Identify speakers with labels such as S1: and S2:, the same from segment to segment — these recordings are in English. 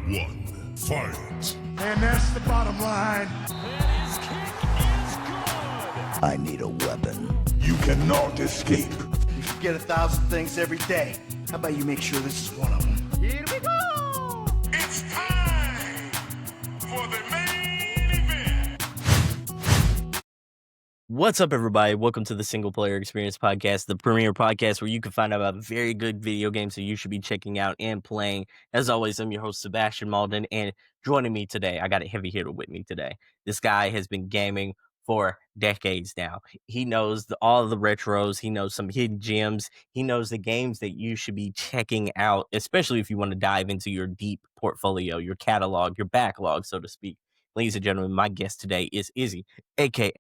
S1: one, fight.
S2: And that's the bottom line.
S3: And his kick is good.
S4: I need a weapon.
S1: You cannot escape.
S2: You forget 1,000 things every day. How about you make sure this is one of them?
S3: Here we go.
S1: It's time for the main event.
S5: What's up, everybody? Welcome to the Single Player Experience Podcast, the premier podcast where you can find out about very good video games that you should be checking out and playing. As always, I'm your host, Sebastian Malden, and joining me today, I got a heavy hitter with me today. This guy has been gaming for decades now. He knows all of the retros. He knows some hidden gems. He knows the games that you should be checking out, especially if you want to dive into your deep portfolio, your catalog, your backlog, so to speak. Ladies and gentlemen, my guest today is Izzy, a.k.a.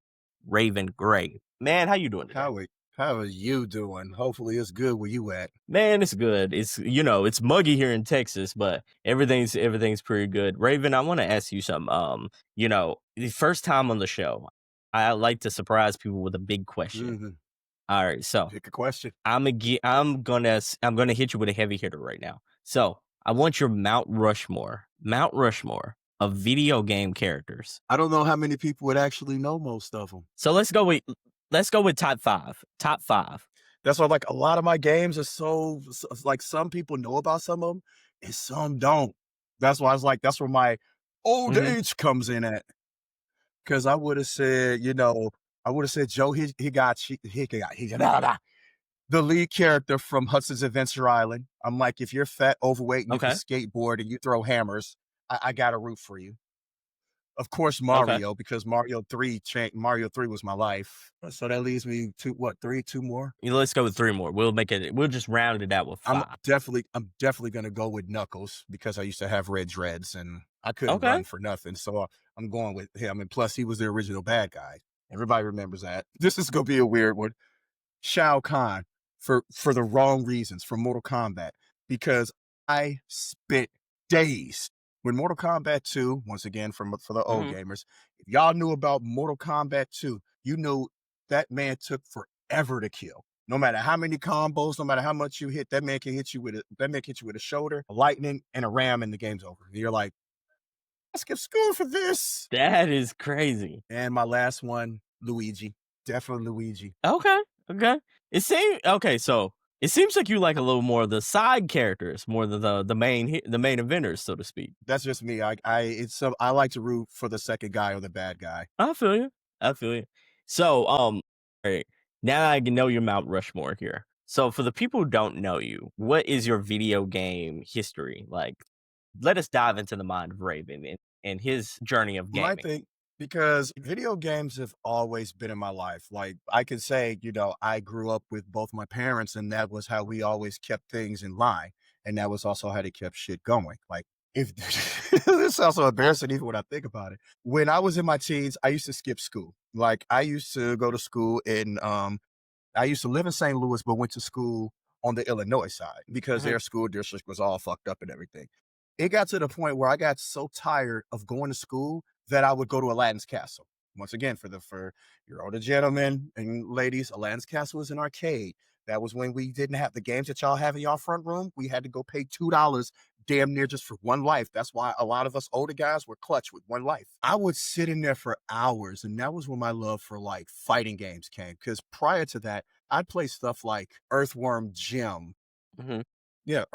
S5: Raven Gray. Man, how you doing today?
S4: How are you doing? Hopefully it's good where you at.
S5: Man, it's good. It's it's muggy here in Texas, but everything's pretty good. Raven, I want to ask you something. The first time on the show, I like to surprise people with a big question.
S4: Mm-hmm.
S5: All right, so
S4: Pick a question.
S5: I'm gonna hit you with a heavy hitter right now. So I want your Mount Rushmore of video game characters.
S4: I don't know how many people would actually know most of them.
S5: So let's go with top five. Top five.
S4: That's why, like, a lot of my games are so like, some people know about some of them and some don't. That's why I was like, that's where my old age comes in at. Because I would have said, Joe Higachi, the lead character from Hudson's Adventure Island. I'm like, if you're fat, overweight, and you can skateboard and you throw hammers, I got to root for you. Of course, Mario, because Mario 3 was my life. So that leaves me to two more?
S5: Let's go with three more. We'll just round it out with five.
S4: I'm definitely going to go with Knuckles because I used to have red dreads and I couldn't run for nothing. So I'm going with him. And plus, he was the original bad guy. Everybody remembers that. This is going to be a weird one. Shao Kahn for the wrong reasons, for Mortal Kombat, because I spent days when Mortal Kombat 2, once again, for the old gamers, if y'all knew about Mortal Kombat 2, you knew that man took forever to kill. No matter how many combos, no matter how much you hit, that man can hit you with a shoulder, a lightning, and a ram, and the game's over. You're like, I skipped school for this.
S5: That is crazy.
S4: And my last one, Luigi. Definitely Luigi.
S5: Okay. So it seems like you like a little more of the side characters more than the main eventers, so to speak.
S4: That's just me. I like to root for the second guy or the bad guy.
S5: I feel you. So all right, now I know your Mount Rushmore here. So for the people who don't know you, what is your video game history like? Let us dive into the mind of Raven and his journey of gaming.
S4: I think because video games have always been in my life. Like, I could say, I grew up with both my parents, and that was how we always kept things in line. And that was also how they kept shit going. Like, if this sounds so embarrassing even when I think about it. When I was in my teens, I used to skip school. Like, I used to go to school I used to live in St. Louis, but went to school on the Illinois side because their school district was all fucked up and everything. It got to the point where I got so tired of going to school that I would go to Aladdin's Castle. Once again, for your older gentlemen and ladies, Aladdin's Castle was an arcade. That was when we didn't have the games that y'all have in y'all front room. We had to go pay $2 damn near just for one life. That's why a lot of us older guys were clutch with one life. I would sit in there for hours, and that was when my love for, like, fighting games came. Because prior to that, I'd play stuff like Earthworm Jim. Yeah,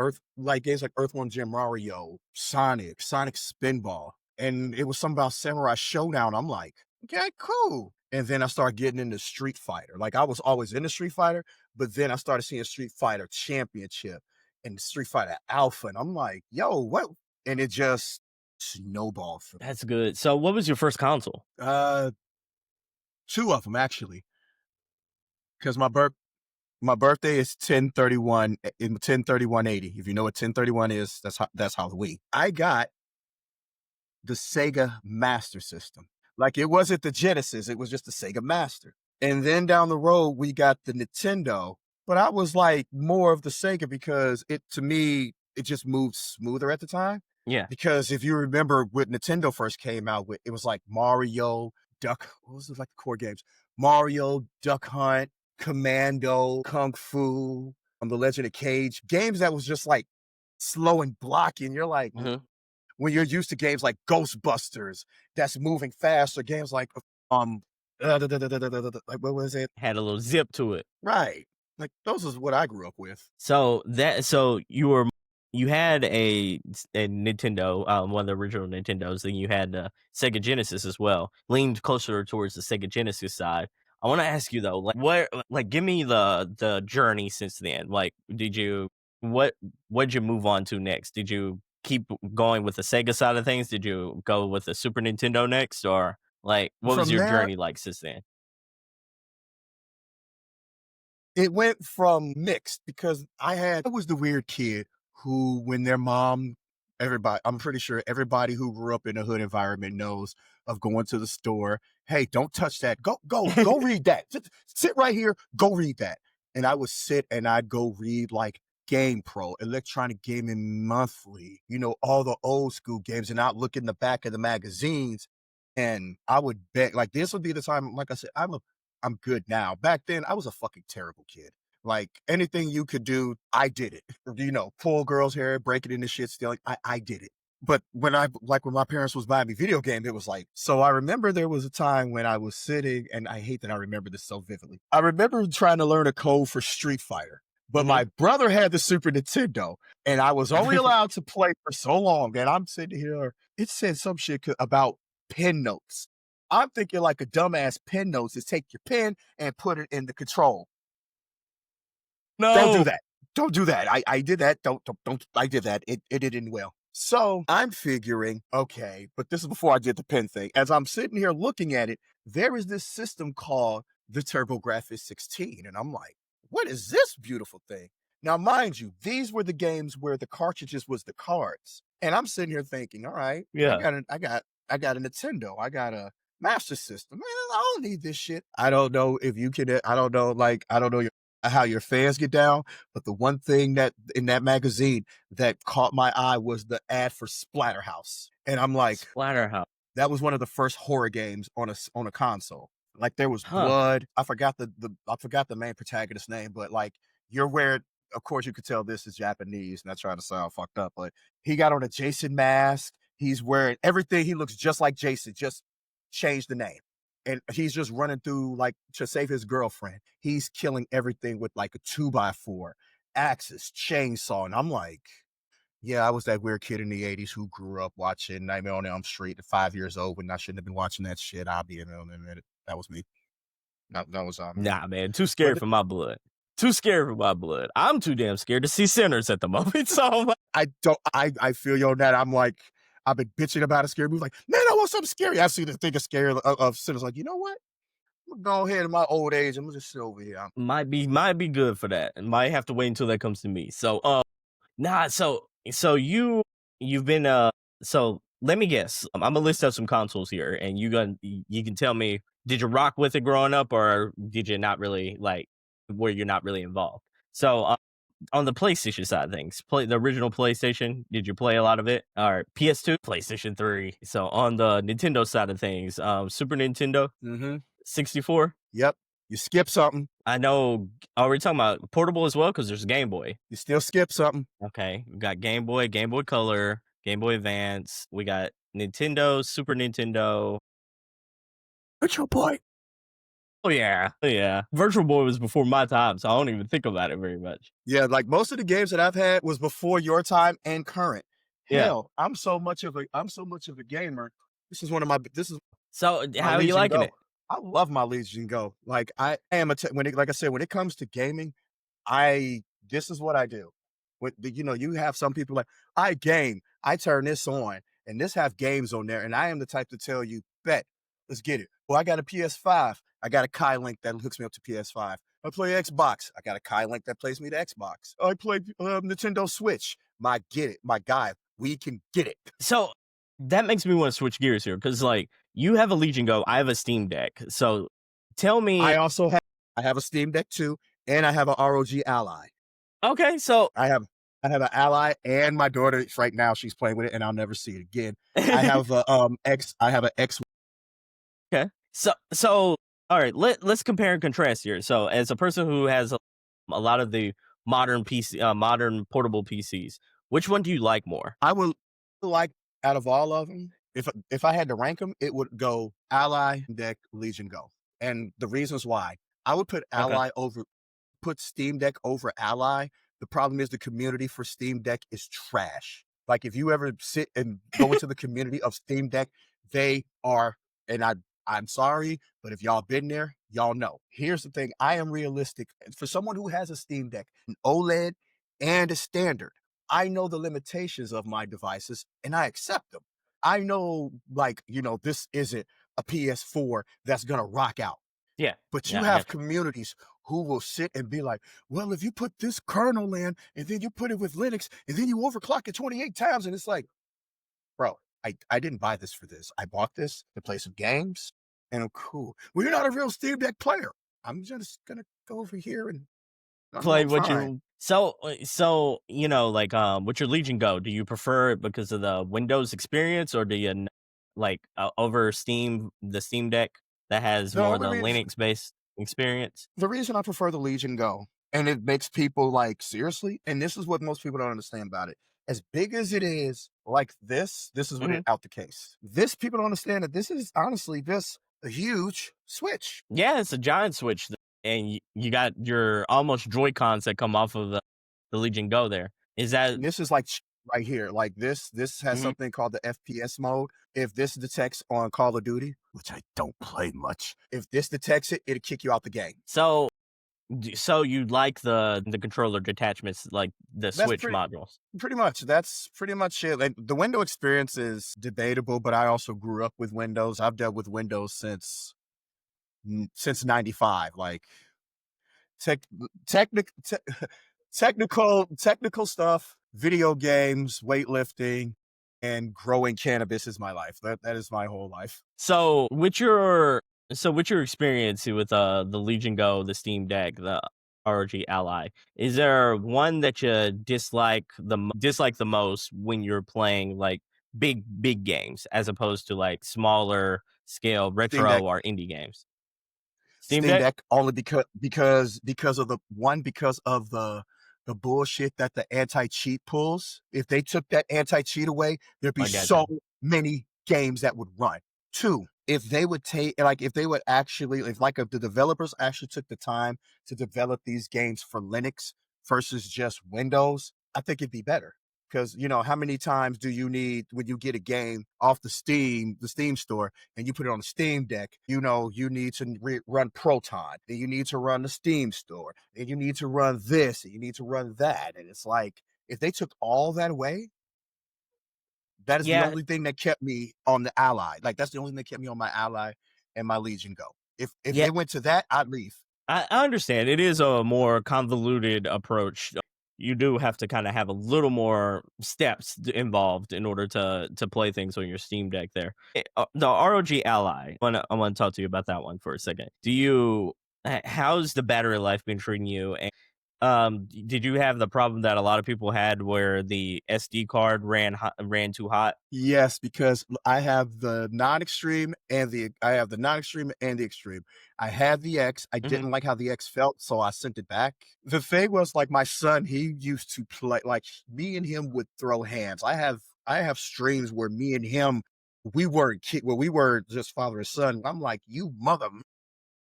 S4: games like Earthworm Jim, Mario, Sonic Spinball. And it was something about Samurai Showdown. I'm like, okay, cool. And then I started getting into Street Fighter. Like, I was always into Street Fighter, but then I started seeing Street Fighter Championship and Street Fighter Alpha. And I'm like, yo, what? And it just snowballed for me.
S5: That's good. So what was your first console?
S4: Two of them, actually. Because my birthday is 10/31/80. If you know what 10/31 is, that's Halloween. I got the Sega Master System. Like, it wasn't the Genesis, it was just the Sega Master. And then down the road, we got the Nintendo. But I was like more of the Sega because to me, it just moved smoother at the time.
S5: Yeah.
S4: Because if you remember when Nintendo first came out, it was like Mario, Duck, what was it, like the core games? Mario, Duck Hunt, Commando, Kung Fu, The Legend of Cage. Games that was just like slow and blocky. And you're like, when you're used to games like Ghostbusters that's moving fast, or games like like what was it?
S5: Had a little zip to it.
S4: Right. Like those is what I grew up with.
S5: So you had a Nintendo, one of the original Nintendos, then you had the Sega Genesis as well. Leaned closer towards the Sega Genesis side. I want to ask you though, give me the journey since then. Like, what what'd you move on to next? Did you keep going with the Sega side of things? Did you go with the Super Nintendo next, or like what was
S4: From
S5: your
S4: there,
S5: journey like since then?
S4: it went from mixed because I was the weird kid who, when their mom, everybody, I'm pretty sure everybody who grew up in a hood environment knows of going to the store. Hey, don't touch that. Go read that. Sit right here. Go read that. And I would sit and I'd go read like Game Pro, Electronic Gaming Monthly, all the old school games, and I'd look in the back of the magazines, and I would bet like this would be the time. Like I said, I'm good now. Back then, I was a fucking terrible kid. Like anything you could do, I did it. Pull girls' hair, break it into shit, stealing. I did it. But when my parents was buying me video games, it was like, so I remember there was a time when I was sitting, and I hate that I remember this so vividly. I remember trying to learn a code for Street Fighter, but
S5: Hmm.
S4: my brother had the Super Nintendo, and I was only allowed to play for so long. And I'm sitting here, it said some shit about pen notes. I'm thinking like a dumbass pen notes is take your pen and put it in the control. Don't do
S5: No.
S4: that. Don't do that. I did that. Don't. I did that. It didn't well. So I'm figuring, okay, but this is before I did the pen thing. As I'm sitting here looking at it, there is this system called the TurboGrafx 16. And I'm like, what is this beautiful thing? Now, mind you, these were the games where the cartridges was the cards. And I'm sitting here thinking, all right,
S5: Yeah.
S4: I got a Nintendo. I got a Master System. Man, I don't need this shit. I don't know if you can, I don't know, how your fans get down, but the one thing that in that magazine that caught my eye was the ad for Splatterhouse. And I'm like,
S5: Splatterhouse.
S4: that was one of the first horror games on a console. Like there was
S5: Huh.
S4: blood. I forgot the main protagonist's name, but like of course you could tell this is Japanese, and I try to sound fucked up, but he got on a Jason mask. He's wearing everything. He looks just like Jason, just changed the name. And he's just running through like to save his girlfriend. He's killing everything with like a 2x4, axes, chainsaw. And I'm like, yeah, I was that weird kid in the 80s who grew up watching Nightmare on Elm Street at 5 years old when I shouldn't have been watching that shit. I'll be in on a minute. That was me. That was me.
S5: Nah, man, too scared for my blood. Too scared for my blood. I'm too damn scared to see sinners at the moment. So
S4: I feel you on that. I'm like, I've been bitching about a scary movie. Like, man, I want something scary. I see the thing of scary of sinners. Like, you know what? I'm gonna go ahead in my old age. I'm gonna just sit over here.
S5: might be good for that. And might have to wait until that comes to me. So so you've been so let me guess. I'm gonna list out some consoles here, and you can tell me, did you rock with it growing up, or did you not really like where you're not really involved? So on the PlayStation side of things, play the original PlayStation. Did you play a lot of it? Or PS2, PlayStation 3. So on the Nintendo side of things, Super Nintendo,
S4: Mm-hmm.
S5: 64.
S4: Yep. You skip something,
S5: I know. Are we talking about portable as well? Because there's Game Boy.
S4: you still skip something.
S5: Okay, we got Game Boy, Game Boy Color, Game Boy Advance. We got Nintendo, Super Nintendo.
S4: Virtual Boy.
S5: Oh yeah. Virtual Boy was before my time, so I don't even think about it very much.
S4: Yeah, like most of the games that I've had was before your time and current.
S5: Yeah.
S4: Hell, I'm so much of a gamer. This is
S5: So
S4: my
S5: how are you
S4: Legion
S5: liking
S4: Go.
S5: it?
S4: I love my Legion Go. Like I am like I said, when it comes to gaming, this is what I do. You have some people like, I game, I turn this on, and this have games on there, and I am the type to tell you, bet, let's get it. Well, I got a PS5, I got a Kai Link that hooks me up to PS5. I play Xbox, I got a Kai Link that plays me to Xbox. I play Nintendo Switch, my guy, we can get it.
S5: So that makes me want to switch gears here because like you have a Legion Go, I have a Steam Deck. So tell me,
S4: I have a Steam Deck too, and I have a ROG Ally.
S5: okay, so
S4: I have an Ally, and my daughter right now she's playing with it, and I'll never see it again. I have a X.
S5: okay, so all right, let's compare and contrast here. So as a person who has a lot of the modern PC, modern portable PCs, which one do you like more?
S4: I would like out of all of them, if I had to rank them, it would go Ally, Deck, Legion, Go. And the reasons why I would
S5: Okay.
S4: put Steam Deck over Ally. The problem is the community for Steam Deck is trash. Like if you ever sit and go into the community of Steam Deck, they are, and I'm sorry, but if y'all been there, y'all know. Here's the thing: I am realistic. For someone who has a Steam Deck, an OLED and a standard, I know the limitations of my devices and I accept them. I know, like, this isn't a PS4 that's gonna rock out.
S5: Yeah.
S4: But you
S5: Yeah, I
S4: have
S5: got you.
S4: communities who will sit and be like, well, if you put this kernel in and then you put it with Linux and then you overclock it 28 times, and it's like, bro, I didn't buy this for this. I bought this to play some games and I'm cool. Well, you're not a real Steam Deck player. I'm just gonna go over here and
S5: Play
S4: I'm
S5: what
S4: fine.
S5: you so like with your Legion Go, do you prefer it because of the Windows experience, or do you like over the Steam Deck that has
S4: The
S5: more
S4: only
S5: the
S4: reason
S5: Linux based experience?
S4: the reason I prefer the Legion Go, and it makes people like seriously, and this is what most people don't understand about it. As big as it is, like this is what
S5: Hmm.
S4: it out the case. This people don't understand that this is honestly this a huge switch.
S5: Yeah, it's a giant switch, and you got your almost Joy Cons that come off of the Legion Go. There is that.
S4: And this is like right here. Like this has
S5: Mhm.
S4: something called the FPS mode. If this detects on Call of Duty, which I don't play much, if this detects it, it'll kick you out the game.
S5: So so you like the controller detachments, like the
S4: That's
S5: Switch modules?
S4: pretty much. That's pretty much it. Like the Windows experience is debatable, but I also grew up with Windows. I've dealt with Windows since '95. Like tech, technic, te- technical stuff, video games, weightlifting, and growing cannabis is my life. That is my whole life.
S5: With your experience with the Legion Go, the Steam Deck, the ROG Ally, is there one that you dislike the most when you're playing like big games as opposed to like smaller scale
S4: Steam
S5: retro
S4: Deck.
S5: or indie games? Steam
S4: Steam
S5: Deck?
S4: Deck only because of the bullshit that the anti-cheat pulls. If they took that anti-cheat away, there'd be
S5: I gotcha.
S4: so many games that would run. Two, if they would if they would actually, if the developers actually took the time to develop these games for Linux versus just Windows, I think it'd be better. Because how many times do you need when you get a game off the Steam store, and you put it on the Steam Deck? You need to run Proton, then you need to run the Steam store, and you need to run this, and you need to run that, and it's like if they took all that away, that is the
S5: Yeah,
S4: only thing that kept me on the Ally. Like that's the only thing that kept me on my Ally and my Legion Go. If
S5: yeah.
S4: it went to that, I'd leave.
S5: I understand. It is a more convoluted approach. You do have to kind of have a little more steps involved in order to play things on your Steam Deck. There, the ROG Ally. I want to talk to you about that one for a second. How's the battery life been treating you? And did you have the problem that a lot of people had where the SD card ran too hot?
S4: Yes, because I have the non-extreme and the extreme. I had the X. I
S5: Hmm.
S4: didn't like how the X felt, so I sent it back. The thing was, like, my son, he used to play, like, me and him would throw hands. I have streams where me and him, we were just father and son. I'm like, you mother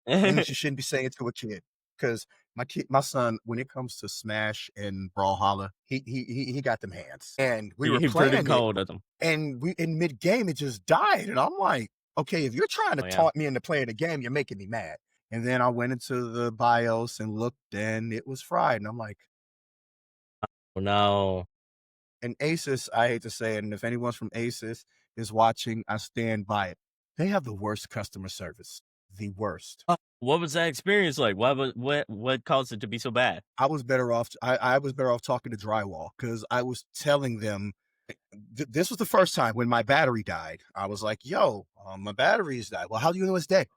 S4: things you shouldn't be saying to a kid. Because my son, when it comes to Smash and Brawlhalla, he got them hands, and we were
S5: He pretty
S4: playing it,
S5: cold at them.
S4: and we in mid game it just died, and I'm like, okay, if you're trying to
S5: Oh yeah.
S4: taunt me into playing the game, you're making me mad. And then I went into the BIOS and looked, and it was fried, and I'm like,
S5: Oh no.
S4: and Asus, I hate to say it, and if anyone's from Asus is watching, I stand by it. They have the worst customer service, the worst.
S5: What was that experience like? What caused it to be so bad?
S4: I was better off talking to Drywall because I was telling them this was the first time when my battery died. I was like, "Yo, my battery's died." Well, how do you know it's dead?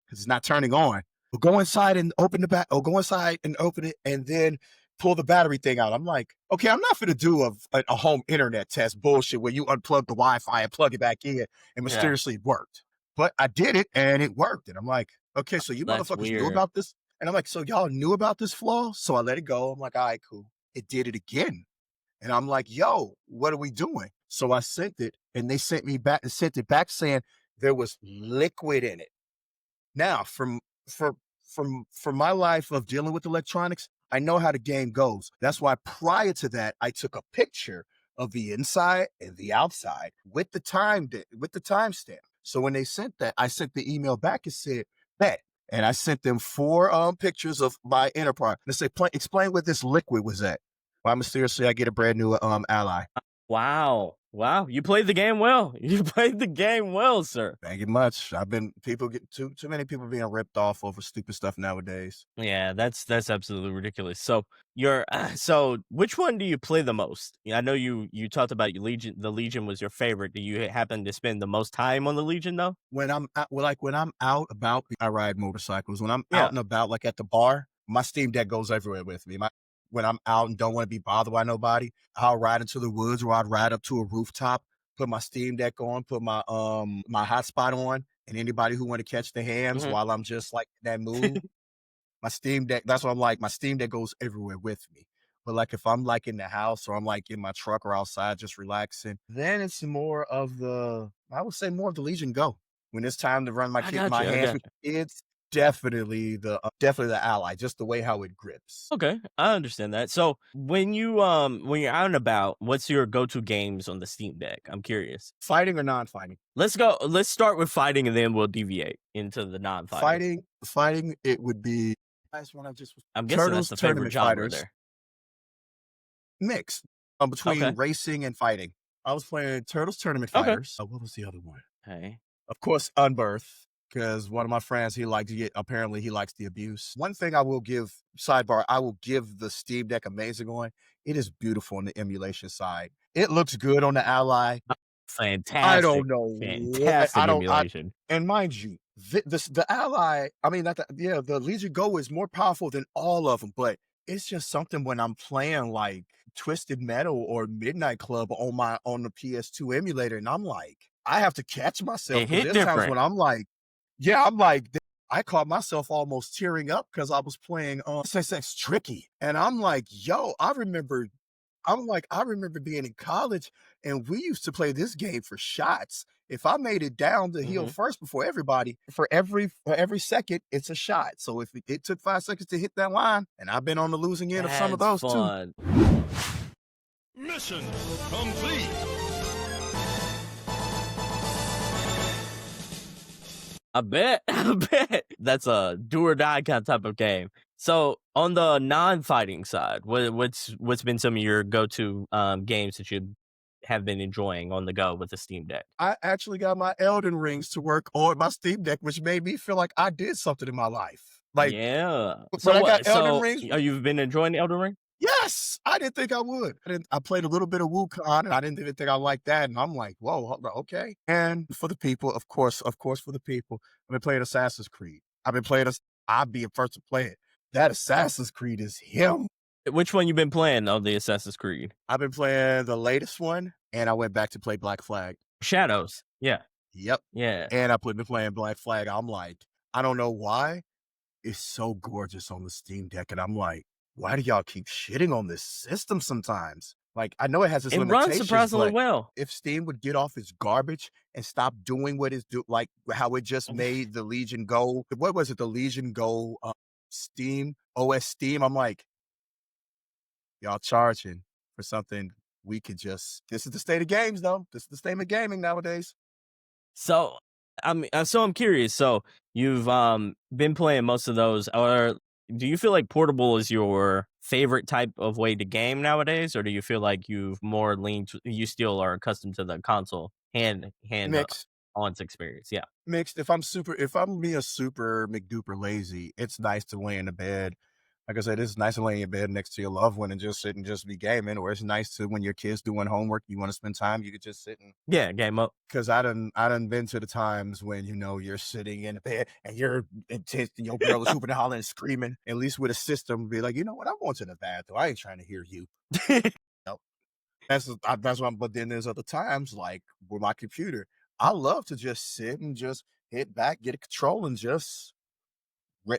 S4: Because it's not turning on. Well, go inside and open the back. Or go inside and open it, and then pull the battery thing out. I'm like, okay, I'm not going to do a home internet test bullshit where you unplug the Wi-Fi and plug it back in, and
S5: Yeah.
S4: mysteriously it worked. But I did it, and it worked. And I'm like, okay, so you
S5: That's
S4: motherfuckers knew
S5: weird.
S4: about this? And I'm like, so y'all knew about this flaw? So I let it go. I'm like, all right, cool. It did it again. And I'm like, yo, what are we doing? So I sent it, and they sent it back saying there was liquid in it. Now, for from my life of dealing with electronics, I know how the game goes. That's why prior to that, I took a picture of the inside and the outside with the with the timestamp. So when they sent that, I sent the email back and said, bet. And I sent them four pictures of my enterprise. And they say, explain where this liquid was at. Why mysteriously I get a brand new ally.
S5: Wow. Wow. You played the game well. You played the game well, sir.
S4: Thank you much. I've been people get too many people being ripped off over stupid stuff nowadays.
S5: Yeah, that's absolutely ridiculous. So you're so which one do you play the most? Yeah, I know you talked about your Legion. The Legion was your favorite. Do you happen to spend the most time on the Legion though?
S4: When I'm out, well, like when I'm out about, I ride motorcycles. When I'm
S5: Yeah.
S4: out and about, like at the bar, my Steam Deck goes everywhere with me. When I'm out and don't want to be bothered by nobody, I'll ride into the woods, or I'd ride up to a rooftop, put my Steam Deck on, put my hotspot on, and anybody who want to catch the hams
S5: Mhm.
S4: while I'm just like in that mood, my Steam Deck, that's what I'm like. My Steam Deck goes everywhere with me. But like if I'm like in the house or I'm like in my truck or outside just relaxing, then it's more of I would say more of the Legion Go. When it's time to run
S5: I got
S4: my
S5: you. I
S4: hands
S5: got
S4: with
S5: you.
S4: kids, definitely the ally, just the way how it grips.
S5: Okay, I understand that. So when you're out and about, what's your go-to games on the Steam Deck? I'm curious.
S4: Fighting or non-fighting?
S5: Let's go. Let's start with fighting, and then we'll deviate into the non-fighting.
S4: Fighting, it would be last one I just was
S5: I'm guessing that's
S4: Turtles
S5: the favorite
S4: Tournament
S5: genre
S4: Fighters.
S5: there.
S4: Mix
S5: Okay.
S4: between racing and fighting. I was playing Turtles Tournament
S5: Okay.
S4: Fighters. What was the other one?
S5: Okay.
S4: Of course, Unbirth, because one of my friends, apparently he likes the abuse. One thing I will give, sidebar, I will give the Steam Deck amazing on. It is beautiful on the emulation side. It looks good on the Ally. I
S5: Fantastic.
S4: don't know what,
S5: Fantastic emulation.
S4: and mind you, the Ally, I mean, not the, yeah, the Legion Go is more powerful than all of them, but it's just something when I'm playing like Twisted Metal or Midnight Club on the PS2 emulator, and I'm like, I have to catch myself
S5: It
S4: because
S5: hit
S4: there's times
S5: different.
S4: when I'm like, yeah, I'm like, I caught myself almost tearing up because I was playing SSX Tricky, and I'm like, yo, I remember being in college and we used to play this game for shots. If I made it down the hill
S5: Mhm.
S4: first before everybody, for every second, it's a shot. So if it took 5 seconds to hit that line, and I've been on the losing end of some of
S5: That's
S4: those too.
S5: fun.
S1: Mission complete.
S5: I bet. I bet. That's a do or die kind of type of game. So on the non-fighting side, what's been some of your go-to games that you have been enjoying on the go with the Steam Deck?
S4: I actually got my Elden Rings to work on my Steam Deck, which made me feel like I did something in my life. Like
S5: Yeah.
S4: when
S5: So
S4: I got
S5: what?
S4: Elden
S5: So
S4: Rings,
S5: you've been enjoying Elden Ring?
S4: yes, I didn't think I would. I played a little bit of Wukong, and I didn't even think I liked that. And I'm like, whoa, hold on, okay. And for the people, of course, for the people, I've been playing Assassin's Creed. I've been playing this. I'll be the first to play it. That Assassin's Creed is him.
S5: Which one you been playing of the Assassin's Creed?
S4: I've been playing the latest one, and I went back to play Black Flag.
S5: Shadows. Yeah.
S4: Yep.
S5: Yeah.
S4: And been playing Black Flag. I'm like, I don't know why. It's so gorgeous on the Steam Deck. And I'm like, why do y'all keep shitting on this system sometimes? Like, I know it has its
S5: It runs
S4: limitations,
S5: surprisingly
S4: but
S5: well.
S4: if Steam would get off its garbage and stop doing what it's like how it just made the Legion Go. What was it? The Legion Go Steam, OS Steam. I'm like, y'all charging for something we could just, this is the state of games though. This is the state of gaming nowadays.
S5: So I'm curious. So you've been playing most of those, or do you feel like portable is your favorite type of way to game nowadays, or do you feel like you've more leaned you still are accustomed to the console hand
S4: Mixed.
S5: on experience? Yeah.
S4: Mixed. If I'm being a super McDuper lazy, it's nice to lay in the bed. Like I said, it's nice to lay in your bed next to your loved one and just sit and just be gaming. Or it's nice to when your kids doing homework, you want to spend time, you could just sit and.
S5: Yeah, game up.
S4: Because I done been to the times when you're sitting in the bed and you're intense and your girl is hooping and hollering and screaming. At least with a system, be like, you know what, I'm going to the bathroom. I ain't trying to hear you. No. That's why. But then there's other times like with my computer, I love to just sit and just hit back, get a control, and just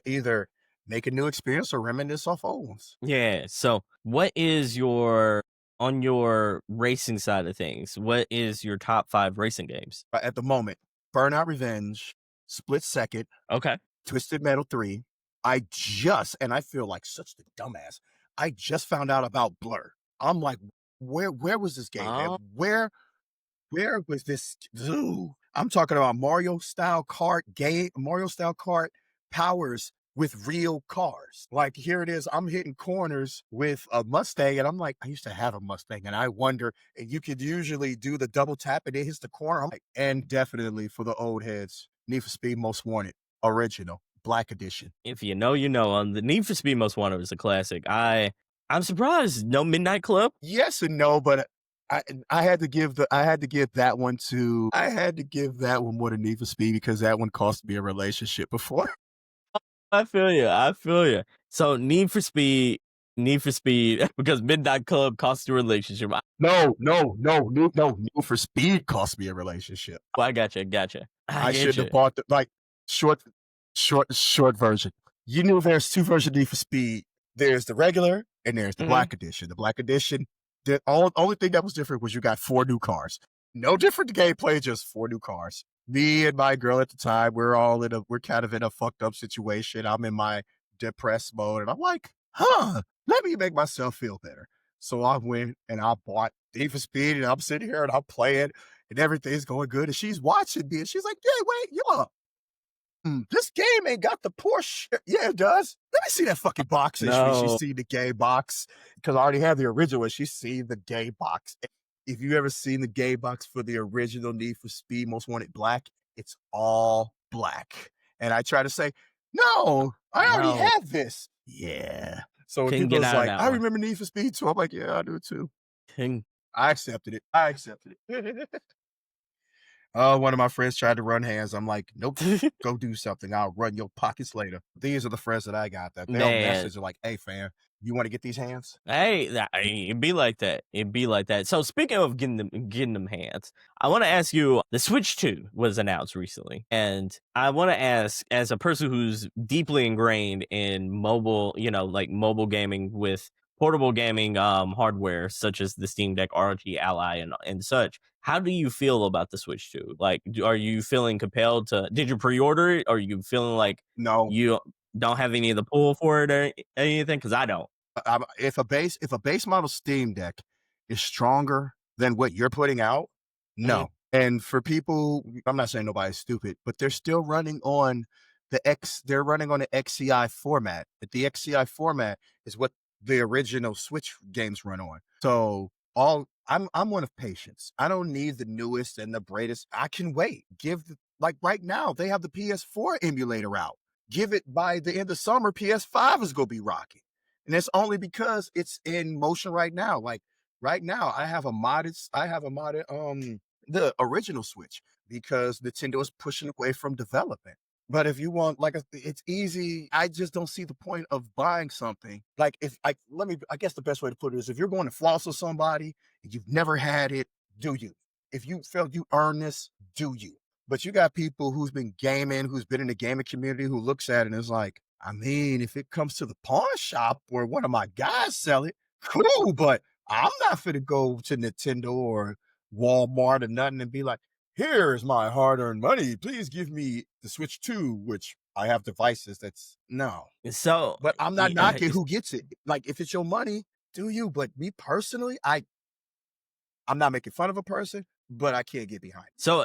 S4: either make a new experience or reminisce off old ones.
S5: Yeah. So what is your on your racing side of things, what is your top 5 racing games?
S4: At the moment, Burnout Revenge, Split Second,
S5: Okay.
S4: Twisted Metal 3. And I feel like such the dumbass. I just found out about Blur. I'm like, where was this game?
S5: Oh,
S4: Where was this? Ooh, I'm talking about Mario style kart powers with real cars. Like here it is. I'm hitting corners with a Mustang, and I'm like, I used to have a Mustang, and I wonder. And you could usually do the double tap, and it hits the corner. I'm like, and definitely for the old heads, Need for Speed Most Wanted original Black Edition.
S5: if you know, you know. The Need for Speed Most Wanted was a classic. I'm surprised no Midnight Club.
S4: Yes and no, but I had to give that one more to Need for Speed because that one cost me a relationship before.
S5: I feel you. I feel you. So Need for Speed, because Midnight Club cost you a relationship.
S4: No, Need for Speed cost me a relationship.
S5: I gotcha.
S4: I
S5: get
S4: should
S5: you.
S4: have bought the short version. You knew there's two versions of Need for Speed. There's the regular and there's the
S5: Mhm.
S4: Black Edition. The Black Edition, the only thing that was different was you got 4 new cars. No different gameplay, just 4 new cars. Me and my girl at the time, we're kind of in a fucked up situation. I'm in my depressed mode, and I'm like, let me make myself feel better. So I went and I bought Need for Speed, and I'm sitting here and I'm playing, and everything's going good. And she's watching me, and she's like, "Yeah, wait, yo, this game ain't got the Porsche." Yeah, it does. Let me see that fucking box. And she
S5: No.
S4: seen the game box because I already have the original, and she's seen the game box. If you ever seen the game box for the original Need for Speed Most Wanted Black, it's all black. And I try to say, no, I already
S5: No.
S4: have this. Yeah. So when
S5: Couldn't
S4: people
S5: get
S4: was
S5: out of
S4: like,
S5: that
S4: I
S5: one.
S4: remember Need for Speed too, I'm like, yeah, I do too.
S5: Couldn't-
S4: I accepted it. One of my friends tried to run hands. I'm like, nope, go do something. I'll run your pockets later. These are the friends that I got that they'll
S5: Man.
S4: message like, hey, fam, you want to get these hands?
S5: Hey, it'd be like that. It'd be like that. So speaking of getting them hands, I want to ask you. The Switch 2 was announced recently, and I want to ask, as a person who's deeply ingrained in mobile, like mobile gaming with portable gaming hardware such as the Steam Deck, ROG Ally, and such. How do you feel about the Switch 2? Like, are you feeling compelled to? Did you pre-order it? Are you feeling like
S4: No.
S5: you don't have any of the pull for it or anything? Because I don't.
S4: If a base model Steam Deck is stronger than what you're putting out, no. And for people, I'm not saying nobody's stupid, but they're still running on they're running on the XCI format. But the XCI format is what the original Switch games run on. So I'm one of patience. I don't need the newest and the greatest. I can wait. Like right now, they have the PS4 emulator out. Give it by the end of summer, PS5 is gonna be rocking. And it's only because it's in motion right now. Like right now, I have a modded the original Switch because Nintendo is pushing away from development. But if you want it's easy. I just don't see the point of buying something. Like I guess the best way to put it is if you're going to floss with somebody and you've never had it, do you? If you felt you earn this, do you? But you got people who's been gaming, who's been in the gaming community, who looks at it and is like, I mean, if it comes to the pawn shop where one of my guys sell it, cool, but I'm not finna go to Nintendo or Walmart or nothing and be like, here's my hard-earned money. Please give me the Switch 2, which I have devices that's no.
S5: So,
S4: But I'm not
S5: yeah,
S4: knocking who gets it. Like, if it's your money, do you? But me personally, I'm not making fun of a person, but I can't get behind it.
S5: so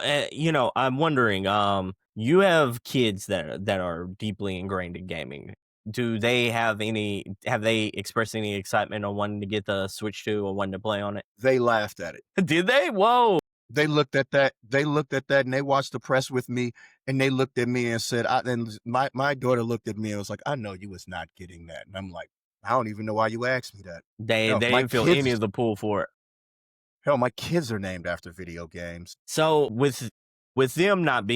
S5: I'm wondering. You have kids that are deeply ingrained in gaming. Do they have any? Have they expressed any excitement on wanting to get the Switch 2 or wanting to play on it?
S4: They laughed at it.
S5: Did they? Whoa!
S4: They looked at that and they watched the press with me and they looked at me and said, and my daughter looked at me and was like, I know you was not getting that. And I'm like, I don't even know why you asked me that.
S5: They
S4: No, my
S5: didn't feel
S4: kids-
S5: any of the pull for it.
S4: Hell, my kids are named after video games.
S5: So with them not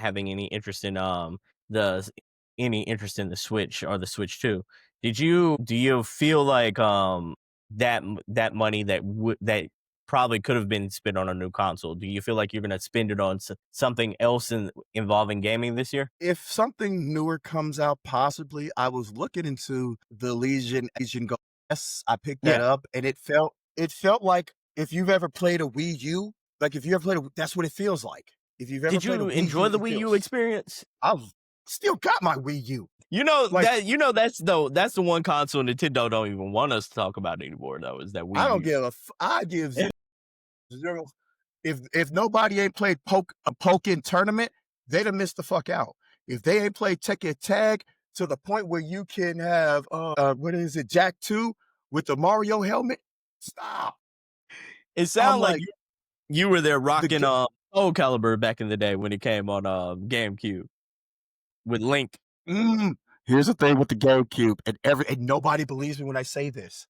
S5: having any interest in the interest in the Switch or the Switch 2, do you feel like that money that probably could have been spent on a new console, do you feel like you're going to spend it on something else involving gaming this year?
S4: If something newer comes out, possibly, I was looking into the Legion Go I picked that
S5: Yeah.
S4: up, and it felt like if you've ever played a Wii U, like if you ever played that's what it feels like. If you've ever
S5: Did
S4: played a
S5: you
S4: Wii
S5: enjoy
S4: U,
S5: the
S4: it
S5: Wii U
S4: feels.
S5: experience?
S4: I've still got my Wii U.
S5: Like,
S4: Like
S5: that's the one console Nintendo don't even want us to talk about anymore though, is that
S4: I
S5: Wii
S4: don't
S5: U.
S4: give I give zero. If nobody ain't played a Pokken tournament, they'd have missed the fuck out. If they ain't played Tekken Tag to the point where you can have what is it, Jack 2 with the Mario helmet, stop.
S5: It
S4: I'm
S5: sounds like
S4: like
S5: you were there
S4: the
S5: rocking Soul Calibur back in the day when it came on GameCube with Link.
S4: here's the thing with the GameCube, and nobody believes me when I say this.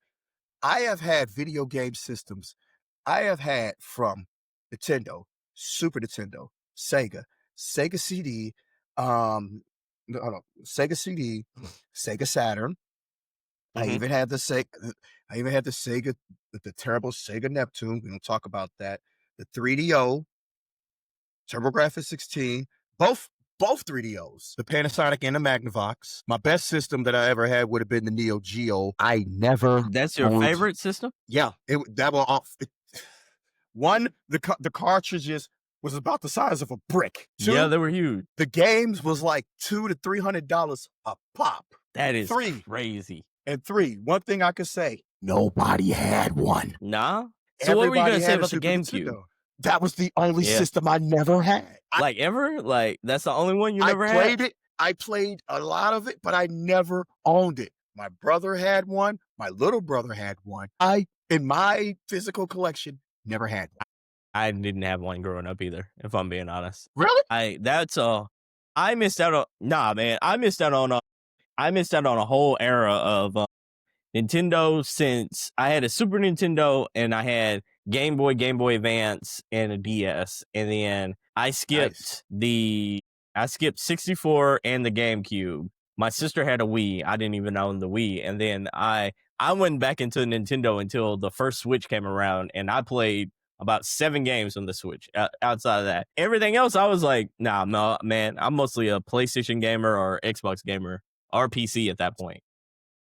S4: I have had video game systems. I have had from Nintendo, Super Nintendo, Sega CD, no, hold on, Sega CD, Sega Saturn. I
S5: Mhm.
S4: even had the Sega. I even had the Sega, the terrible Sega Neptune. We don't talk about that. The 3DO, TurboGrafx 16, both 3DOs, the Panasonic and the Magnavox. My best system that I ever had would have been the Neo Geo. I never
S5: That's your
S4: owned.
S5: favorite system?
S4: Yeah, that was off. One, the cartridges was about the size of a brick.
S5: Yeah,
S4: Two,
S5: they were huge.
S4: the games was like $200 to $300 a pop.
S5: That is
S4: Three.
S5: crazy.
S4: And three, one thing I could say, nobody had one.
S5: Nah. So what were you
S4: Everybody
S5: gonna say
S4: had a
S5: about the
S4: Super
S5: GameCube?
S4: Nintendo. That was the only
S5: Yeah.
S4: system I never had.
S5: Like ever? Like that's the only one you
S4: I
S5: never
S4: played
S5: had?
S4: it. I played a lot of it, but I never owned it. My brother had one. My little brother had one. In my physical collection, never had one.
S5: I didn't have one growing up either, if I'm being honest.
S4: Really?
S5: I missed out on man. I missed out on a whole era of Nintendo since I had a Super Nintendo and I had Game Boy, Game Boy Advance, and a DS, and then I skipped
S4: Nice.
S5: I skipped 64 and the GameCube. My sister had a Wii. I didn't even own the Wii, and then I went back into Nintendo until the first Switch came around, and I played about 7 games on the Switch. Outside of that, everything else, I was like, nah, no, man. I'm mostly a PlayStation gamer or Xbox gamer or PC at that point.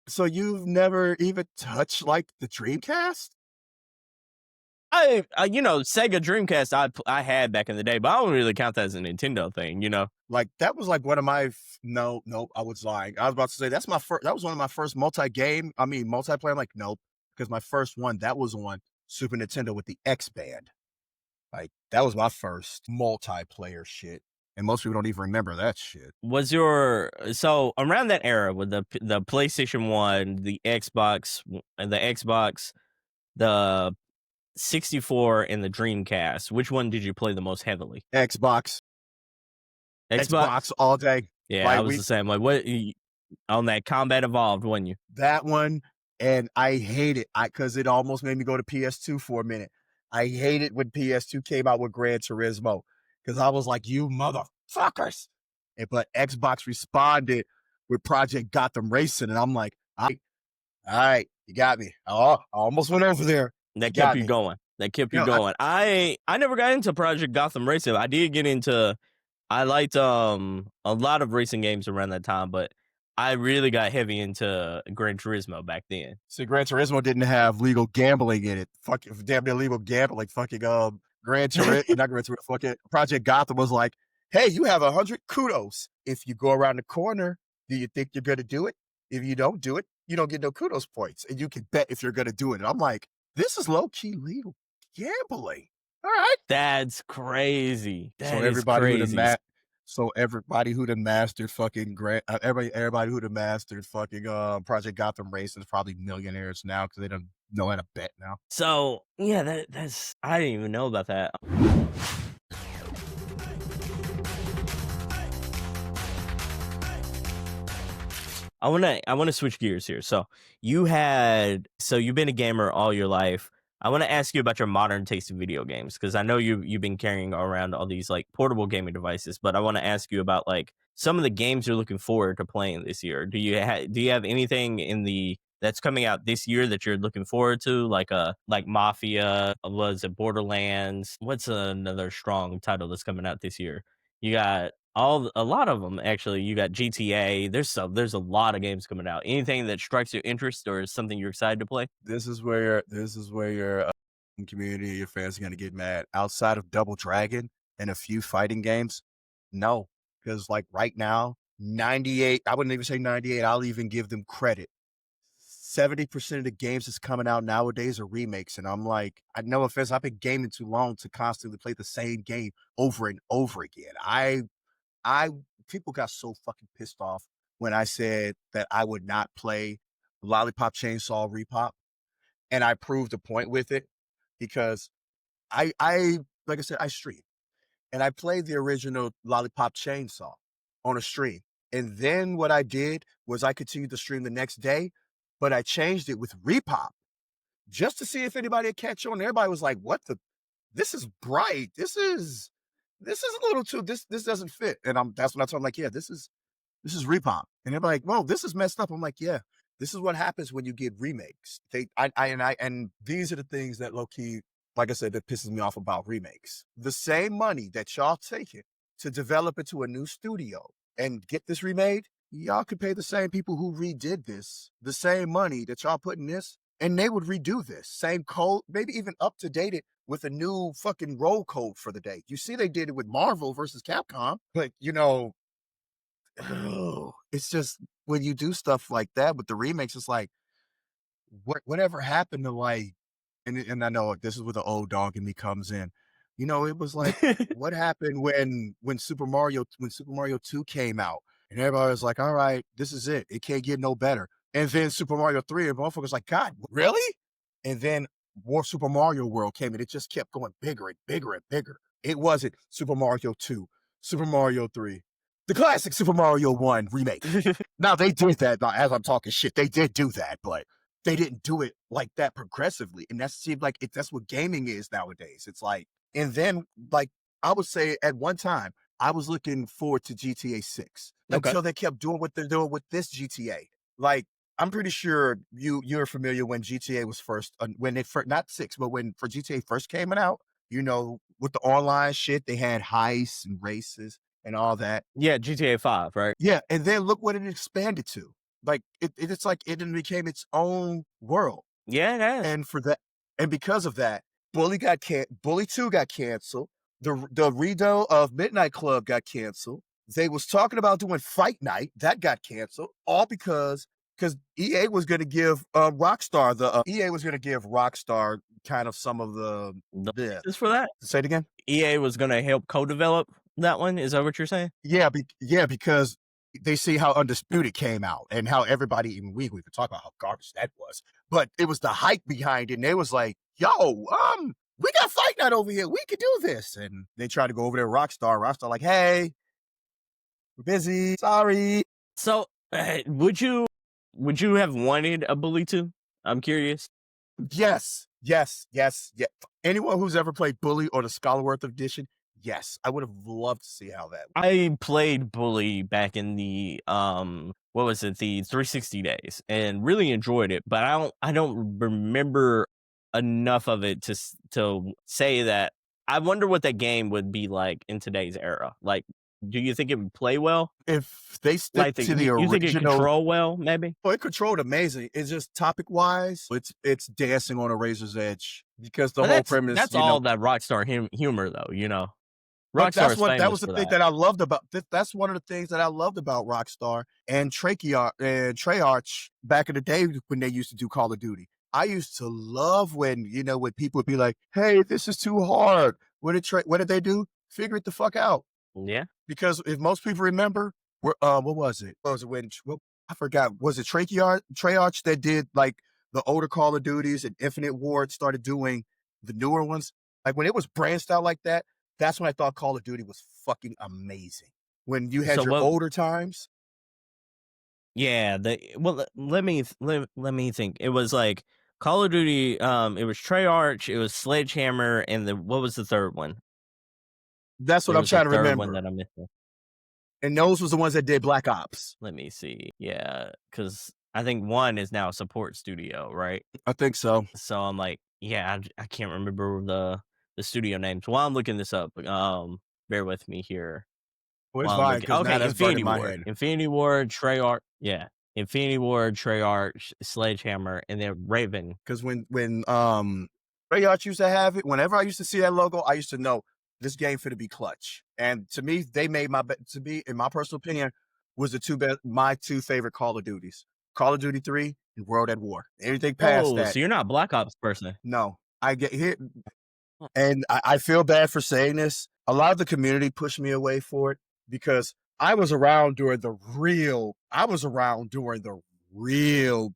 S4: So you've never even touched like the Dreamcast?
S5: Sega Dreamcast I had back in the day, but I don't really count that as a Nintendo thing, you know?
S4: Like that was like one of my no, I was lying. I was about to say that's my first. That was one of my first multiplayer. I'm like nope, because my first one that was on Super Nintendo with the X Band. Like that was my first multiplayer shit, and most people don't even remember that shit.
S5: So around that era with the PlayStation 1, the Xbox, the 64 and the Dreamcast, which one did you play the most heavily?
S4: Xbox
S5: Xbox?
S4: all day.
S5: Yeah,
S4: Like
S5: I was the same. Like what on that Combat Evolved, wasn't you?
S4: that one, and I hate it because it almost made me go to PS2 for a minute. I hate it when PS2 came out with Gran Turismo because I was like, you motherfuckers. But Xbox responded with Project Gotham Racing, and I'm like, all right, you got me. Oh, I almost went over there.
S5: That kept you
S4: me.
S5: going.
S4: You know,
S5: going. I never got into Project Gotham Racing. I did get into. I liked a lot of racing games around that time, but I really got heavy into Gran Turismo back then.
S4: See, Gran Turismo didn't have legal gambling in it. Fucking damn near legal gambling. Fucking Gran Turismo, not Gran Turismo. Fucking Project Gotham was like, hey, you have 100 kudos. If you go around the corner, do you think you're gonna do it? If you don't do it, you don't get no kudos points, and you can bet if you're gonna do it. And I'm like, this is low key legal gambling. All right,
S5: That's crazy.
S4: so everybody who done mastered fucking everybody who done mastered fucking Project Gotham Racing is probably millionaires now because they don't know how to bet now.
S5: So yeah, that's I didn't even know about that. I wanna switch gears here. So you've been a gamer all your life. I want to ask you about your modern taste in video games because I know you've been carrying around all these like portable gaming devices, but I want to ask you about like some of the games you're looking forward to playing this year. Do you have anything that's coming out this year that you're looking forward to, like Mafia? Was it Borderlands? What's another strong title that's coming out this year? You got a lot of them actually. You got GTA. There's a lot of games coming out. Anything that strikes your interest or is something you're excited to play?
S4: This is where your community, your fans are gonna get mad. Outside of Double Dragon and a few fighting games, no, because like right now, 98. I wouldn't even say 98. I'll even give them credit. 70% of the games that's coming out nowadays are remakes, and I'm like, I no offense, I've been gaming too long to constantly play the same game over and over again. I people got so fucking pissed off when I said that I would not play Lollipop Chainsaw Repop, and I proved a point with it because I like I said, I stream and I played the original Lollipop Chainsaw on a stream. And then what I did was I continued to stream the next day, but I changed it with Repop just to see if anybody would catch on. Everybody was like, "What the? This is bright. This is a little too. This doesn't fit." And that's when I told them like, "Yeah, this is repop." And they're like, "Whoa, this is messed up." I'm like, "Yeah, this is what happens when you get remakes." And these are the things that low key, like I said, that pisses me off about remakes. The same money that y'all taking to develop it to a new studio and get this remade, y'all could pay the same people who redid this the same money that y'all put in this, and they would redo this same code, maybe even up to date it with a new fucking roll code for the day. You see, they did it with Marvel versus Capcom, but it's just when you do stuff like that with the remakes, it's like whatever happened to like, and I know this is where the old dog in me comes in. It was like what happened when Super Mario 2 came out, and everybody was like, "All right, this is it. It can't get no better." And then Super Mario 3, and motherfuckers like, "God, really?" And then more Super Mario World came, and it just kept going bigger and bigger and bigger. It wasn't Super Mario 2, Super Mario 3, the classic Super Mario 1 remake. Now they did that. Now, as I'm talking shit, they did do that, but they didn't do it like that progressively. And that seemed like that's what gaming is nowadays. It's like, and then like I would say at one time, I was looking forward to GTA 6
S5: Okay.
S4: until they kept doing what they're doing with this GTA. Like, I'm pretty sure you're familiar when GTA was first when it first, not 6, but when for GTA first came out, with the online shit, they had heists and races and all that.
S5: Yeah, GTA 5, right?
S4: Yeah, and then look what it expanded to. Like it's like it then became its own world.
S5: Yeah, it has.
S4: And for that, and because of that, Bully 2 got canceled. The redo of Midnight Club got canceled. They was talking about doing Fight Night, that got canceled, all because EA was going to give Rockstar kind of some of the
S5: The
S4: yeah.
S5: license for that?
S4: Say it again.
S5: EA was gonna help co-develop that one. Is that what you're saying?
S4: Yeah, because they see how Undisputed came out and how everybody, even we could talk about how garbage that was, but it was the hype behind it. And they was like, "Yo, we got Fight Night over here. We could do this." And they tried to go over there, Rockstar like, "Hey, we're busy. Sorry."
S5: So, would you have wanted a Bully 2? I'm curious.
S4: Yes, yes, yes, yeah. Anyone who's ever played Bully or the Scholarworth edition, yes, I would have loved to see how that.
S5: I played Bully back in the what was it, the 360 days, and really enjoyed it, but I don't remember enough of it to say that. I wonder what that game would be like in today's era. Like, do you think it would play well?
S4: If they stick
S5: Like,
S4: to the
S5: you think it
S4: original.
S5: control well? Maybe.
S4: Oh, it controlled amazing. It's just topic wise, it's dancing on a razor's edge because the
S5: But
S4: whole
S5: that's
S4: premise,
S5: that's all that Rockstar humor, though.
S4: But
S5: Rockstar is
S4: that
S5: famous
S4: was the
S5: for
S4: thing
S5: that.
S4: that I loved about that's one of the things that I loved about Rockstar and Treyarch back in the day when they used to do Call of Duty. I used to love when people would be like, "Hey, this is too hard." What did they do? Figure it the fuck out.
S5: Yeah.
S4: Because if most people remember, what was it? What was it when I forgot? Was it Treyarch that did like the older Call of Duties and Infinite Ward started doing the newer ones? Like when it was branched out like that, that's when I thought Call of Duty was fucking amazing. When you had
S5: So
S4: your
S5: what?
S4: older times,
S5: Yeah. Let me think. It was like Call of Duty. It was Treyarch. It was Sledgehammer, and what was the third one?
S4: that's what
S5: There
S4: I'm
S5: was a
S4: trying to
S5: third one
S4: remember.
S5: that I'm missing.
S4: And those was the ones that did Black Ops.
S5: Let me see. Yeah, because I think one is now a support studio, right?
S4: I think so.
S5: So I'm like, yeah, I can't remember the studio names. While I'm looking this up, bear with me here.
S4: Well, it's
S5: while I'm
S4: fine
S5: looking.
S4: because now
S5: Okay,
S4: that's burning
S5: Infinity
S4: my
S5: Ward,
S4: head.
S5: Infinity Ward, Treyarch, yeah, Infinity Ward, Treyarch, Sledgehammer, and then Raven.
S4: Because when Treyarch used to have it, whenever I used to see that logo, I used to know this game finna be clutch. And to me, they made to me, in my personal opinion, was my two favorite Call of Duties. Call of Duty 3 and World at War. Anything past
S5: Oh,
S4: that,
S5: so you're not a Black Ops person.
S4: no. I get hit and I feel bad for saying this. A lot of the community pushed me away for it because I was around during the real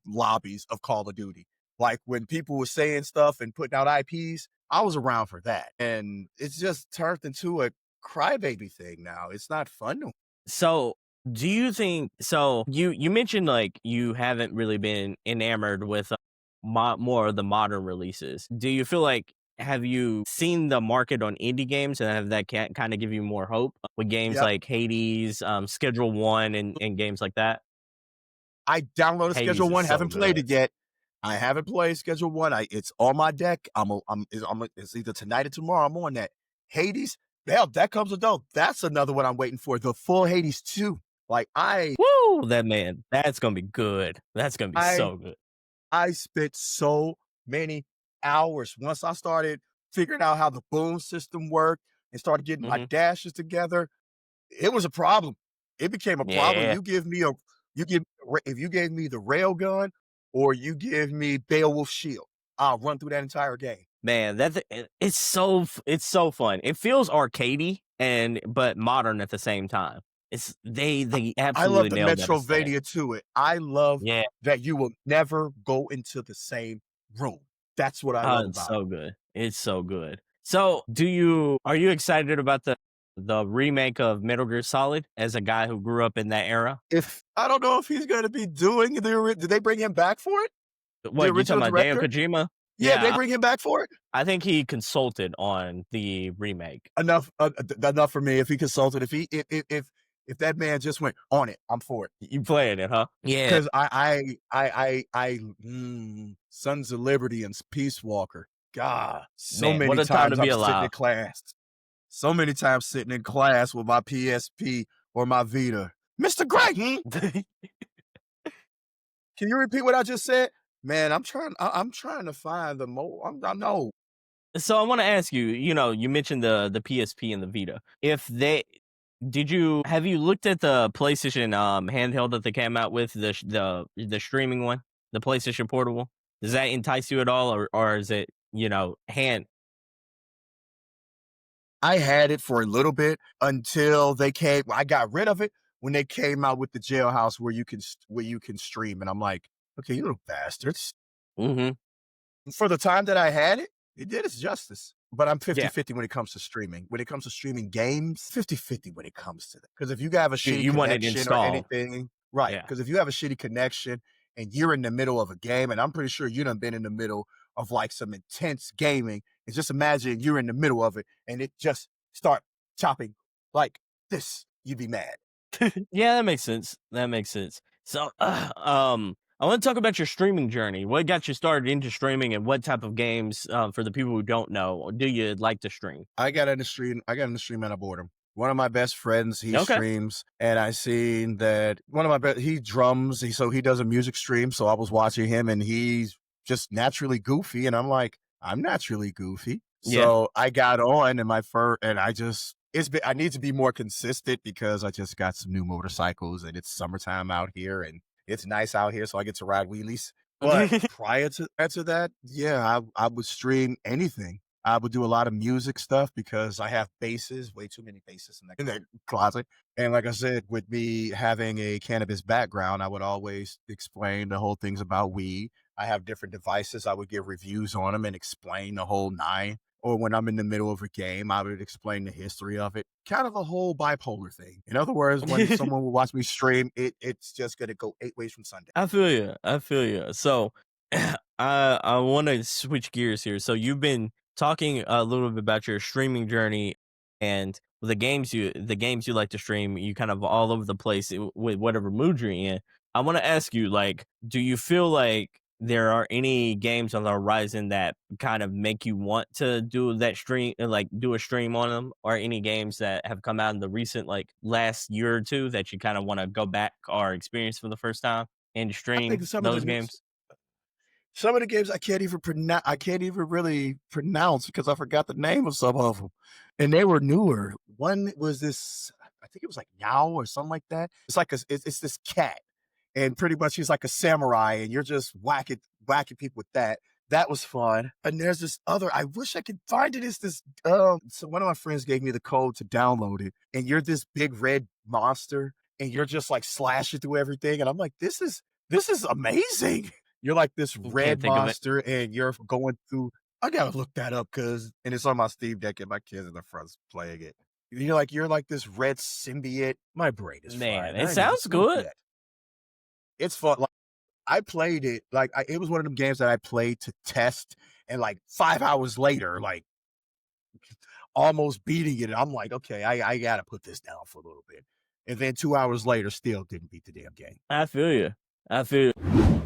S4: lobbies of Call of Duty. Like when people were saying stuff and putting out IPs, I was around for that. And it's just turned into a crybaby thing now. It's not fun.
S5: So, do you think so you mentioned, like, you haven't really been enamored with, more of the modern releases. Do you feel like have you seen the market on indie games, and have that kinda give you more hope with games
S4: Yep.
S5: like Hades, Schedule One, and games like that?
S4: I downloaded Schedule
S5: Hades is
S4: One,
S5: so
S4: haven't played
S5: good.
S4: it yet. I haven't played Schedule One. It's on my deck. It's either tonight or tomorrow. I'm on that. Hades, hell, that comes with though. That's another one I'm waiting for. The full Hades 2. Like
S5: Woo! That's gonna be good. That's gonna be
S4: I
S5: so good.
S4: I spent so many hours once I started figuring out how the boom system worked and started getting my
S5: Mhm.
S4: dashes together. It was a problem. It became a problem.
S5: Yeah.
S4: If you gave me the rail gun or you give me Beowulf shield, I'll run through that entire game.
S5: Man, it's so fun. It feels arcadey but modern at the same time. They
S4: I love
S5: absolutely
S4: the
S5: nailed that aesthetic.
S4: Metrovania to it. I love
S5: Yeah,
S4: that you will never go into the same room. That's what I love
S5: it's
S4: about it.
S5: so good. It's so good. So, are you excited about the remake of Metal Gear Solid as a guy who grew up in that era?
S4: If I don't know if he's going to be doing did they bring him back for it? The
S5: What, you talking
S4: original
S5: about Daniel
S4: director?
S5: Kojima?
S4: Yeah, they
S5: Yeah,
S4: bring him back for it.
S5: I think he consulted on the remake.
S4: Enough for me. If he consulted, if that man just went on it, I'm for it.
S5: You playing it, huh? Yeah.
S4: Because Sons of Liberty and Peace Walker. God, so
S5: Man, what
S4: many
S5: a time to
S4: times
S5: be
S4: I'm sitting in
S5: alive.
S4: class. So many times sitting in class with my PSP or my Vita. Mr. Gray, can you repeat what I just said? Man, I'm trying to find the I know.
S5: So I want to ask you, you mentioned the PSP and the Vita. If they have you looked at the PlayStation handheld that they came out with, the streaming one, the PlayStation Portable? Does that entice you at all, or is it, hand?
S4: I had it for a little bit until I got rid of it when they came out with the jailhouse where you can stream, and I'm like, okay, you little bastards.
S5: Mhm.
S4: For the time that I had it, it did its justice. But I'm
S5: Yeah.
S4: 50-50 when it comes to streaming. When it comes to streaming games, 50-50 when it comes to that. Because if you have a shitty
S5: You want it
S4: connection or
S5: installed.
S4: anything, right?
S5: Yeah.
S4: Because if you have a shitty connection and you're in the middle of a game, and I'm pretty sure you done been in the middle of like some intense gaming, and just imagine you're in the middle of it and it just start chopping like this, you'd be mad.
S5: Yeah, that makes sense. That makes sense. So, I want to talk about your streaming journey. What got you started into streaming, and what type of games, for the people who don't know, do you like to stream?
S4: I got in the stream out of boredom. One of my best friends, he
S5: Okay.
S4: streams, and I seen that he drums, so he does a music stream. So I was watching him, and he's just naturally goofy, and I'm like, I'm naturally goofy.
S5: Yeah.
S4: So I got on, and I need to be more consistent because I just got some new motorcycles, and it's summertime out here, and it's nice out here, so I get to ride wheelies. But prior to that, yeah, I would stream anything. I would do a lot of music stuff because I have basses, way too many basses in that closet. And like I said, with me having a cannabis background, I would always explain the whole things about weed. I have different devices. I would give reviews on them and explain the whole nine. Or when I'm in the middle of a game, I would explain the history of it. Kind of a whole bipolar thing. In other words, when someone will watch me stream, it's just going to go 8 ways from Sunday.
S5: I feel you. I feel you. So, I want to switch gears here. So you've been talking a little bit about your streaming journey and the games you like to stream. You kind of all over the place with whatever mood you're in. I want to ask you, like, do you feel like there are any games on the horizon that kind of make you want to do that stream, like do a stream on them, or any games that have come out in the recent, like last year or two, that you kind of want to go back or experience for the first time and
S4: I think
S5: stream those games?
S4: some of the games I can't even pronounce. I can't even really pronounce because I forgot the name of some of them, and they were newer. One was this. I think it was like Yao or something like that. It's like it's this cat, and pretty much he's like a samurai, and you're just whacking people with that. That was fun. And there's this other. I wish I could find it. It's this. So one of my friends gave me the code to download it, and you're this big red monster, and you're just like slashing through everything, and I'm like, this is amazing. You're like this
S5: Can't
S4: red
S5: think of it.
S4: monster, and you're going through. I gotta look that up and it's on my Steam Deck, and my kids in the front's playing it. You're like this red symbiote. My brain is
S5: Man,
S4: fried.
S5: it sounds good.
S4: It's fun. Like, I played it. Like it was one of them games that I played to test, and like 5 hours later, like almost beating it, I'm like, okay, I gotta put this down for a little bit. And then 2 hours later, still didn't beat the damn game.
S5: I feel you. I feel you.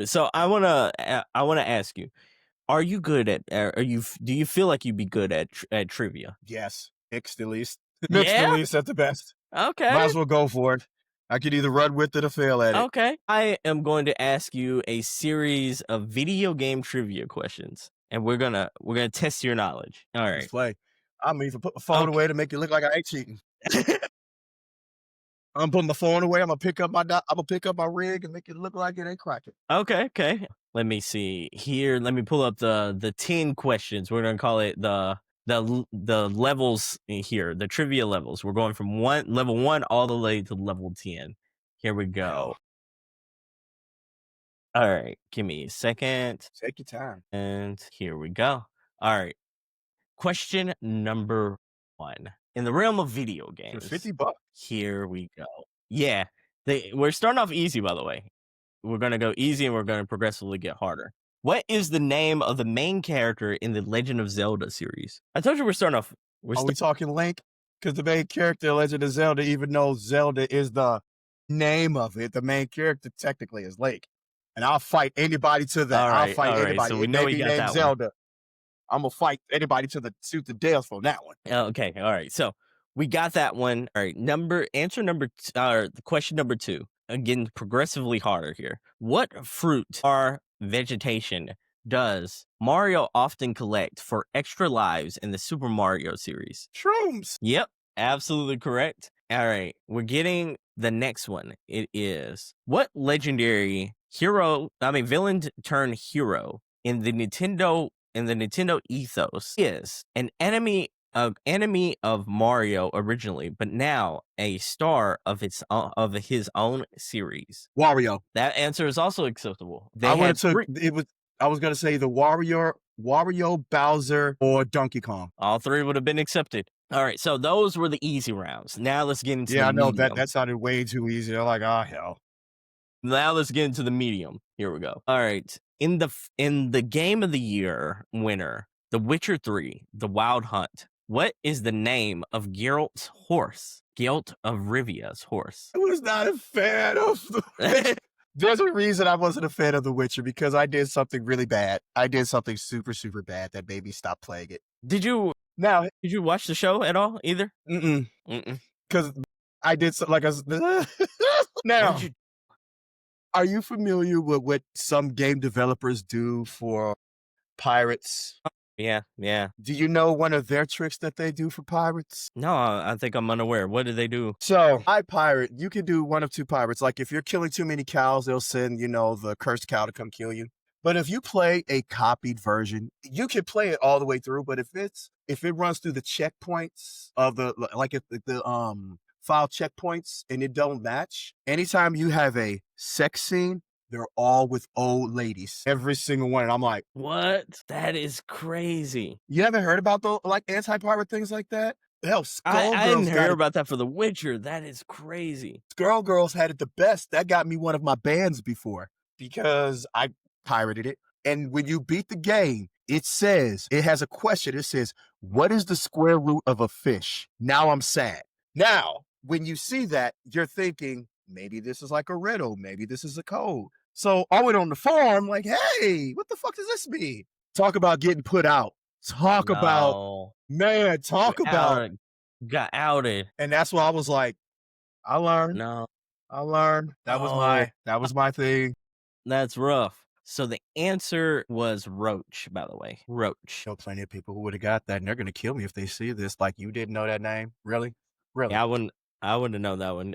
S5: So I wanna ask you, are you good at? Do you feel like you'd be good at trivia?
S4: Yes, mixed at least. Mixed at
S5: Yeah.
S4: least at the best.
S5: Okay.
S4: Might as well go for it. I could either run with it or fail at it.
S5: Okay. I am going to ask you a series of video game trivia questions, and we're gonna test your knowledge. All
S4: Let's
S5: right.
S4: play. I'm gonna even put my phone
S5: Okay.
S4: away to make it look like I ain't cheating. I'm putting my phone away. I'm gonna pick up my rig and make it look like it ain't cracking.
S5: Okay. Okay. Let me see here. Let me pull up the 10 questions. We're gonna call it the levels here, the trivia levels. We're going from level 1 all the way to level 10. Here we go. All right, give me a second.
S4: Take your time.
S5: And here we go. All right. Question number 1. In the realm of video
S4: For
S5: games.
S4: $50.
S5: Here we go. Yeah. We're starting off easy, by the way. We're going to go easy and we're going to progressively get harder. What is the name of the main character in the Legend of Zelda series? I told you we're starting off.
S4: Are we talking Link? Because the main character in Legend of Zelda, even though Zelda is the name of it, the main character technically is Link. And I'll fight anybody to that.
S5: All right,
S4: I'll fight
S5: all right,
S4: anybody.
S5: so we
S4: It
S5: know
S4: may
S5: we
S4: be
S5: got
S4: named
S5: that one.
S4: Zelda. I'm gonna fight anybody to the death for that one.
S5: Okay. All right. So we got that one. All right. Question number 2. Again, progressively harder here. What fruit or vegetation does Mario often collect for extra lives in the Super Mario series?
S4: Shrooms.
S5: Yep, absolutely correct. All right, we're getting the next one. It is, what legendary villain turned hero in the Nintendo ethos is an enemy of Mario originally, but now a star of his own series?
S4: Wario.
S5: That answer is also acceptable. They
S4: I would
S5: had
S4: have took
S5: three-
S4: it was. I was gonna say the Wario, Bowser, or Donkey Kong.
S5: all 3 would have been accepted. All right, so those were the easy rounds. Now let's get into
S4: Yeah,
S5: the
S4: I know
S5: medium.
S4: that sounded way too easy. I'm like, oh hell.
S5: Now let's get into the medium. Here we go. All right. In the Game of the Year winner, The Witcher 3, The Wild Hunt, what is the name of Geralt's horse? Geralt of Rivia's horse.
S4: I was not a fan of the Witcher. There's a reason I wasn't a fan of The Witcher, because I did something really bad. I did something super, super bad that made me stop playing it.
S5: Did you watch the show at all either?
S4: Because I did so, like I was, now.
S5: What did you-
S4: Are you familiar with what some game developers do for pirates?
S5: Yeah.
S4: Do you know one of their tricks that they do for pirates?
S5: No, I think I'm unaware. What did they do?
S4: So, iPirate, you can do one of 2 pirates. Like, if you're killing too many cows, they'll send, the cursed cow to come kill you. But if you play a copied version, you can play it all the way through. But if it runs through the checkpoints of the file checkpoints and it don't match, anytime you have a sex scene, they're all with old ladies. Every single one. And I'm like,
S5: What? That is crazy.
S4: you haven't heard about the anti-pirate things like that? Hell,
S5: I didn't hear
S4: Skullgirls
S5: about that for The Witcher. That is crazy.
S4: Skullgirls had it the best. That got me one of my bands before because I pirated it. And when you beat the game, It has a question. It says, what is the square root of a fish? Now I'm sad. Now, when you see that, you're thinking, maybe this is like a riddle. Maybe this is a code. So I went on the forum like, hey, what the fuck does this mean? Talk about getting put out. Talk about,
S5: No.
S4: man, talk about.
S5: Got outed.
S4: And that's why I was like, I learned.
S5: No.
S4: I learned. That was my thing.
S5: That's rough. So the answer was roach, by the way. Roach.
S4: Know plenty of people who would have got that, and they're gonna kill me if they see this. Like, you didn't know that name? Really? Really?
S5: Yeah, I wouldn't have known that one.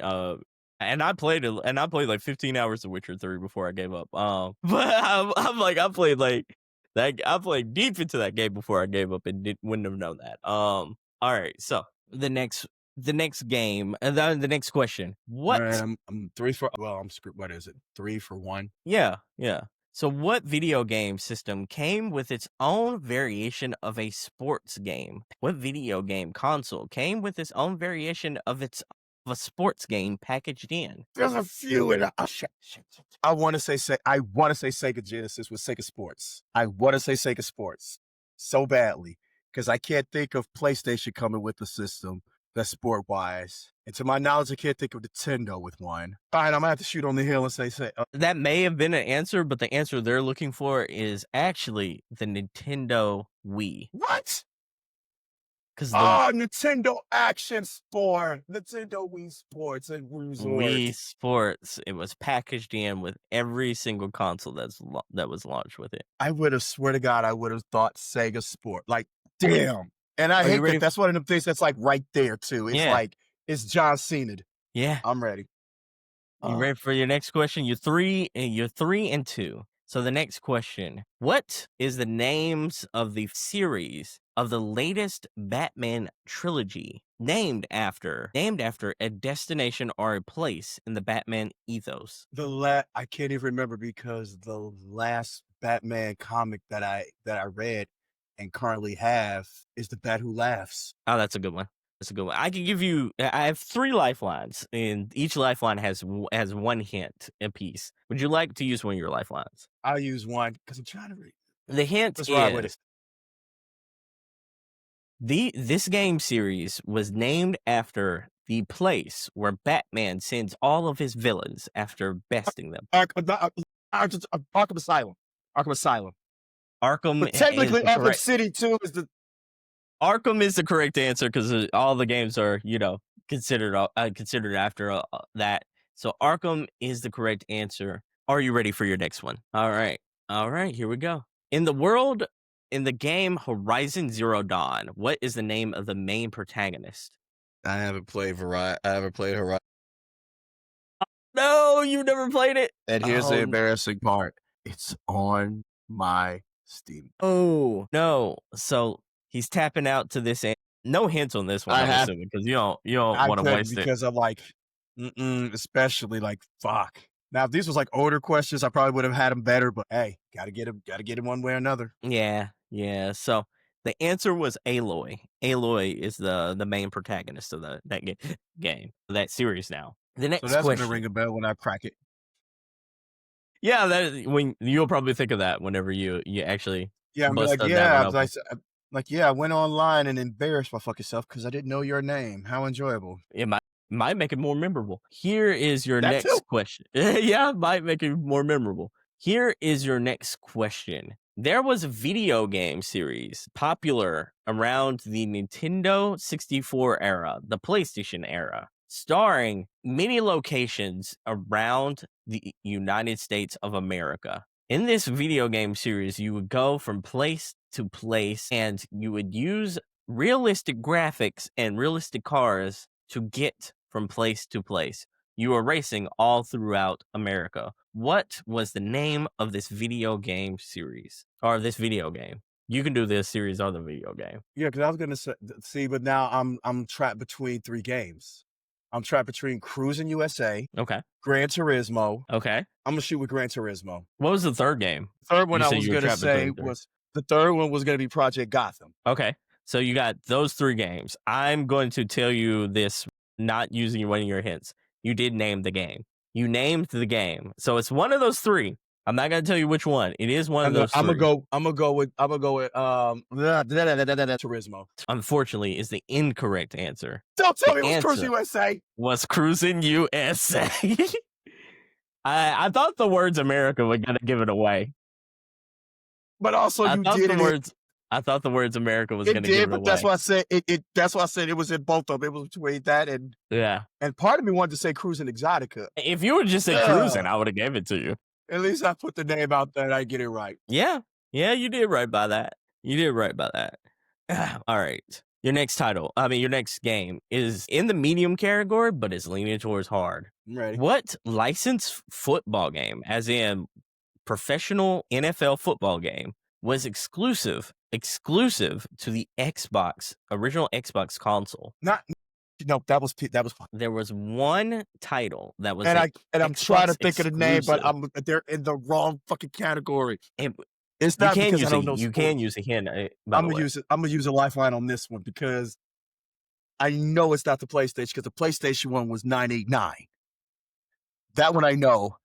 S5: And I played like 15 hours of Witcher 3 before I gave up. But I'm like, I played deep into that game before I gave up and wouldn't have known that. All right, so the next game, the next question. What?
S4: All right, I'm 3 for. Well, I'm screwed. What is it? 3 for 1.
S5: Yeah. So what video game system came with its own variation of a sports game? What video game console came with its own variation of a sports game packaged in?
S4: There's a few in. I want to say Sega Genesis with Sega Sports. I want to say Sega Sports so badly because I can't think of PlayStation coming with the system that's sport wise. And to my knowledge, I can't think of Nintendo with one. Fine, I'm gonna have to shoot on the hill and say
S5: that may have been an answer, but the answer they're looking for is actually the Nintendo Wii.
S4: What?
S5: Because
S4: Nintendo Action Sport, Nintendo Wii Sports, and
S5: Wii Sports, it was packaged in with every single console that was launched with it.
S4: I would have swear to God, I would have thought Sega Sport. Like, damn. And I hate that. That's one of the things that's like right there too. It's like it's John Cena.
S5: Yeah,
S4: I'm ready.
S5: You ready for your next question? You're 3 and 2. So the next question: what is the names of the series of the latest Batman trilogy named after a destination or a place in the Batman ethos?
S4: I can't even remember because the last Batman comic that I read and currently have is The Bat Who Laughs.
S5: Oh, that's a good one. I can give you. I have 3 lifelines, and each lifeline has 1 hint apiece. Would you like to use one of your lifelines?
S4: I'll use one because I'm trying to read.
S5: The hint is this game series was named after the place where Batman sends all of his villains after besting them.
S4: Arkham Asylum. Arkham Asylum.
S5: Arkham.
S4: But technically, Arkham City too is the.
S5: Arkham is the correct answer because all the games are, considered after that. So Arkham is the correct answer. Are you ready for your next one? All right. Here we go. In the game Horizon Zero Dawn, what is the name of the main protagonist?
S4: I haven't played Horizon.
S5: No, you've never played it.
S4: And here's the embarrassing part: it's on my Steam.
S5: Oh no! So he's tapping out to this. No hints on this one, I'm assuming, because you don't want to waste it.
S4: Because I'm like, especially like, fuck. Now, if these was like older questions, I probably would have had them better. But hey, gotta get him one way or another.
S5: Yeah. So the answer was Aloy. Aloy is the main protagonist of that game, that series. Now, the next
S4: that's
S5: question.
S4: Gonna ring a bell when I crack it.
S5: Yeah, when you'll probably think of that whenever you actually.
S4: Yeah, I'm like, I went online and embarrassed my fucking self because I didn't know your name. How enjoyable.
S5: It might make it more memorable. Here is your next question. Yeah, might make it more memorable. Here is your next question. There was a video game series popular around the Nintendo 64 era, the PlayStation era, starring many locations around the United States of America. In this video game series, you would go from place to place and you would use realistic graphics and realistic cars to get from place to place. You were racing all throughout America. What was the name of this video game series or this video game? You can do this series or the video game.
S4: Yeah, because I was gonna see, but now I'm trapped between 3 games. I'm trapped between Cruising USA,
S5: okay,
S4: Gran Turismo.
S5: Okay,
S4: I'm gonna shoot with Gran Turismo.
S5: What was the third game?
S4: Third one I was gonna say was the third one was gonna be Project Gotham.
S5: Okay, so you got those 3 games. I'm going to tell you this, not using one of your hints. You did name the game. You named the game, so it's one of those 3. I'm not gonna tell you which one. It is one of those
S4: I'm
S5: three.
S4: gonna go with Turismo.
S5: Unfortunately, is the incorrect answer.
S4: Don't tell
S5: The
S4: me it was Cruising
S5: answer
S4: USA.
S5: was Cruising USA. I thought the words America were gonna give it away.
S4: But also
S5: I
S4: you
S5: thought
S4: did
S5: the
S4: it.
S5: words. I thought the words America was
S4: It
S5: gonna give
S4: did,
S5: it
S4: but
S5: away.
S4: that's why I said it. That's why I said it was in both of them. It was between that
S5: Yeah.
S4: and part of me wanted to say Cruising Exotica.
S5: If you would just say Cruising, I would have gave it to you.
S4: At least I put the name out there and I get it right.
S5: Yeah. Yeah, you did right by that. You did right by that. All right. Your next game is in the medium category, but it's leaning towards hard.
S4: I'm ready.
S5: What licensed football game, as in professional NFL football game, was exclusive to the original Xbox console?
S4: That was
S5: There was one title that was
S4: I'm
S5: Xbox
S4: trying to think of the name, but
S5: exclusive.
S4: they're in the wrong fucking category.
S5: And
S4: It's
S5: you
S4: not
S5: can
S4: because
S5: use
S4: I don't know.
S5: you can use a hint. By
S4: I'm
S5: the way.
S4: gonna use a lifeline on this one because I know it's not the PlayStation because the PlayStation one was 989. That one I know,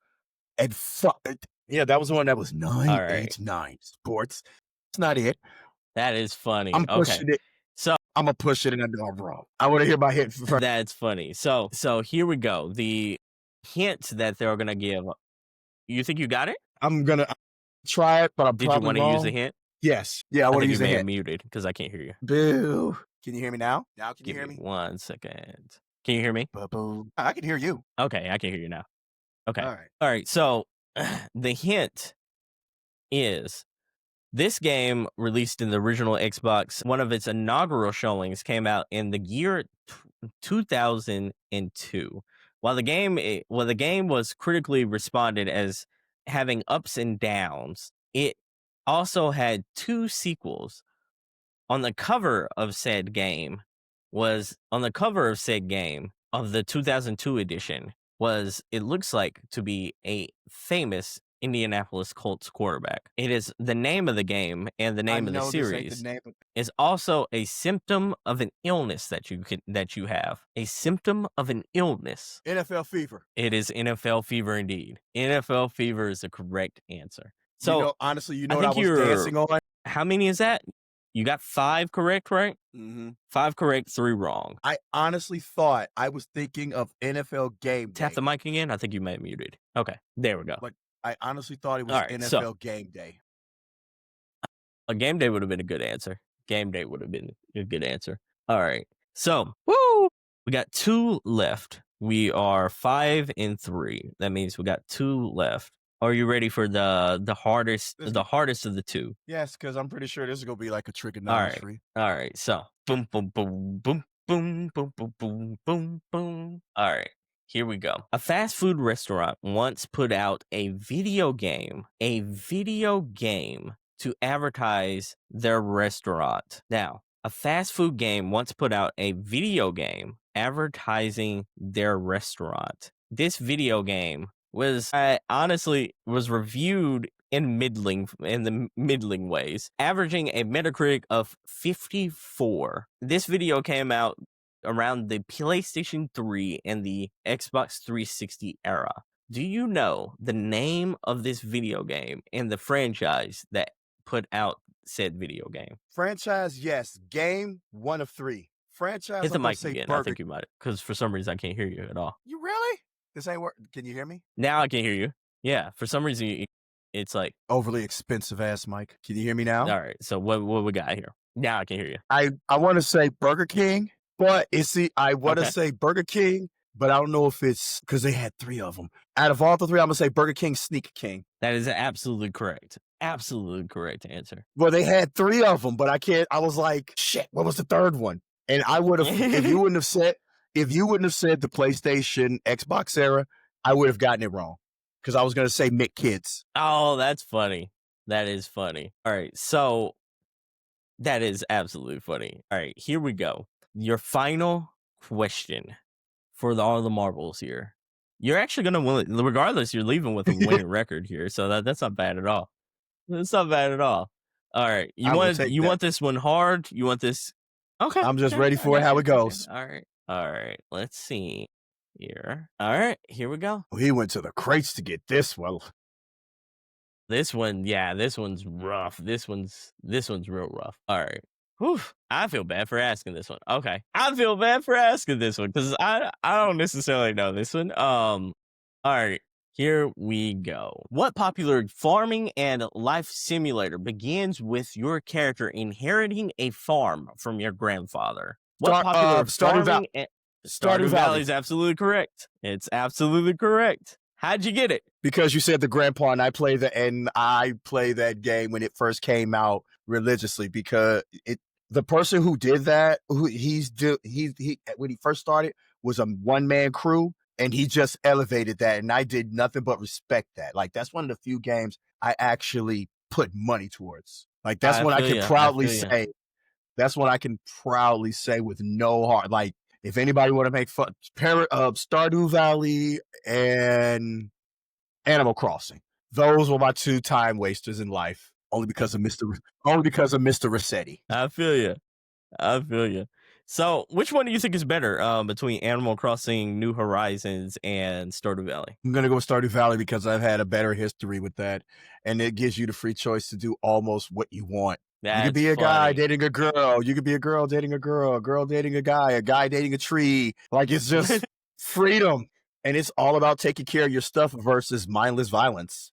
S4: and yeah, that was the one that was 989 sports. It's not it.
S5: That is funny.
S4: I'm pushing it.
S5: So
S4: I'm gonna push it, and I know I'm wrong. I want to hear my hint first.
S5: that's funny. So here we go. The hint that they're gonna give. You think you got it?
S4: I'm gonna try it, but I'm
S5: Did you
S4: probably
S5: want to
S4: wrong.
S5: use a hint?
S4: Yes. Yeah, I want to
S5: think
S4: use
S5: you
S4: a
S5: may have
S4: hint.
S5: muted because I can't hear you.
S4: Boo. Can you hear me now? Now can you
S5: Give
S4: hear
S5: me
S4: me?
S5: 1 second. Can you hear me?
S4: Boo. I can hear you.
S5: Okay, I can hear you now. Okay.
S4: All right.
S5: All right. So the hint is this game released in the original Xbox. One of its inaugural showings came out in the year 2002. While the game was critically responded as having ups and downs, it also had 2 sequels. On the cover of said game of the 2002 edition it looks like to be a famous Indianapolis Colts quarterback. It is the name of the game and the name of the series is also a symptom of an illness that you have. A symptom of an illness.
S4: NFL fever.
S5: It is NFL fever indeed. NFL fever is the correct answer. So
S4: honestly,
S5: I
S4: what I
S5: think
S4: was dancing on?
S5: how many is that? You got 5 correct, right?
S4: Mm-hmm.
S5: 5 correct, 3 wrong.
S4: I honestly thought I was thinking of NFL Game Day.
S5: Tap the mic again. I think you may have muted. Okay, there we go.
S4: But I honestly thought it was
S5: Alright,
S4: NFL Game Day.
S5: A game day would have been a good answer. Game day would have been a good answer. All right. So, woo! We got 2 left. We are 5 and 3. That means we got 2 left. Are you ready for the hardest of the 2?
S4: Yes, because I'm pretty sure this is gonna be like a trigonometry.
S5: All right. So, boom, boom, boom, boom, boom, boom, boom, boom, boom, boom. All right. Here we go. A fast food restaurant once put out a video game to advertise their restaurant. Now, a fast food game once put out a video game advertising their restaurant. This video game was reviewed in the middling ways, averaging a Metacritic of 54. This video came out around the PlayStation 3 and the Xbox 360 era. Do you know the name of this video game and the franchise that put out said video game?
S4: Franchise, yes. Game, 1 of 3. Franchise,
S5: Hit the
S4: I'm gonna
S5: mic
S4: say
S5: again.
S4: Burger.
S5: I think you might, because for some reason I can't hear you at all.
S4: You really? This ain't work. Can you hear me?
S5: Now I can hear you. Yeah, for some reason it's like
S4: Overly expensive ass mic. Can you hear me now?
S5: all right. So what we got here? Now I can hear you.
S4: I want to say Burger King, but I want to say Burger King, but I don't know if it's because they had 3 of them. Out of all the 3, I'm gonna say Burger King, Sneaker King.
S5: That is absolutely correct. Absolutely correct answer.
S4: Well, they had 3 of them, but I can't. I was like, shit. What was the 3rd one? And I would have if you wouldn't have said the PlayStation, Xbox era, I would have gotten it wrong because I was gonna say Mick Kids.
S5: Oh, that's funny. That is funny. All right, so that is absolutely funny. All right, here we go. Your final question for all the marbles here. You're actually gonna win, regardless. You're leaving with a winning record here, so that's not bad at all. That's not bad at all. All right, you want this one hard? You want this? Okay,
S4: I'm just ready for it. How it goes.
S5: All right. Let's see here. All right, here we go.
S4: Well, he went to the crates to get this one.
S5: This one, yeah, this one's rough. This one's real rough. All right. Whew. I feel bad for asking this one. Okay. I feel bad for asking this one because I don't necessarily know this one. All right. Here we go. What popular farming and life simulator begins with your character inheriting a farm from your grandfather? What popular
S4: Stardew Valley.
S5: farming and
S4: Stardew
S5: Stardew Valley
S4: Valley.
S5: is absolutely correct. It's absolutely correct. How'd you get it?
S4: Because you said the grandpa, and I played that game when it first came out religiously because the person who did that, when he first started, was a one man crew, and he just elevated that, and I did nothing but respect that. Like that's one of the few games I actually put money towards. Like that's
S5: I
S4: when I
S5: feel
S4: can
S5: you. I
S4: proudly
S5: feel you.
S4: say. That's what I can proudly say with no heart. Like if anybody want to make fun, Stardew Valley and Animal Crossing. Those were my two time wasters in life. Only because of Mr. Rossetti.
S5: I feel you. I feel you. So, which one do you think is better between Animal Crossing, New Horizons, and Stardew Valley?
S4: I'm gonna go with Stardew Valley because I've had a better history with that, and it gives you the free choice to do almost what you want. You could
S5: That's
S4: be a guy
S5: funny.
S4: dating a girl. You could be a girl dating a girl. A girl dating a guy dating a tree. Like it's just freedom, and it's all about taking care of your stuff versus mindless violence.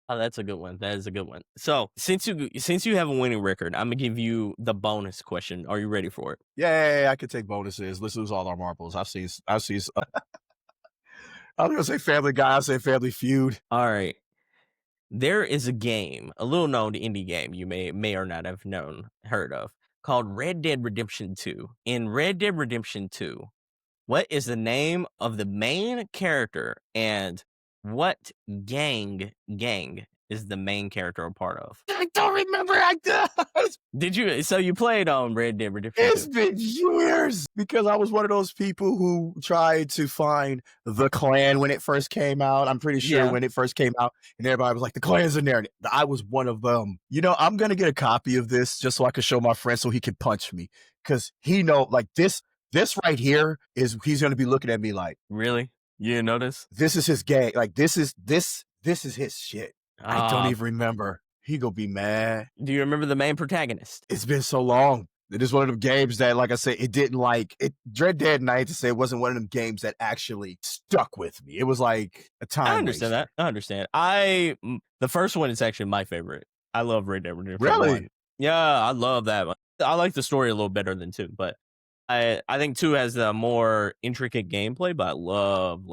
S5: Oh, that's a good one. That is a good one. So, since you have a winning record, I'm gonna give you the bonus question. Are you ready for it?
S4: Yeah, I could take bonuses. Let's lose all our marbles. I've seen. I was gonna say Family Guy. I'll say Family Feud.
S5: All right. There is a game, a little known indie game you may or not have heard of, called Red Dead Redemption 2. In Red Dead Redemption 2, what is the name of the main character and what gang is the main character a part of?
S4: I don't remember.
S5: Did you so you played on Red Dead Redemption
S4: It's
S5: 2?
S4: been years because I was one of those people who tried to find the clan when it first came out. I'm pretty sure
S5: Yeah.
S4: when it first came out, and everybody was like, "The clan's in there." And I was one of them. I'm gonna get a copy of this just so I can show my friend so he can punch me because he know like this. This right here is he's gonna be looking at me like,
S5: Really? You didn't notice?
S4: this is his gang. Like this is his shit. I don't even remember. He gonna be mad.
S5: Do you remember the main protagonist?
S4: It's been so long. It is one of them games that, like I said, it didn't like it. Dread Dead, and I hate to say, it wasn't one of them games that actually stuck with me. It was like a time.
S5: I understand that. I understand. The first one is actually my favorite. I love Red Dead Redemption 1.
S4: Really?
S5: Yeah, I love that one. I like the story a little better than 2, but I think 2 has the more intricate gameplay, but I love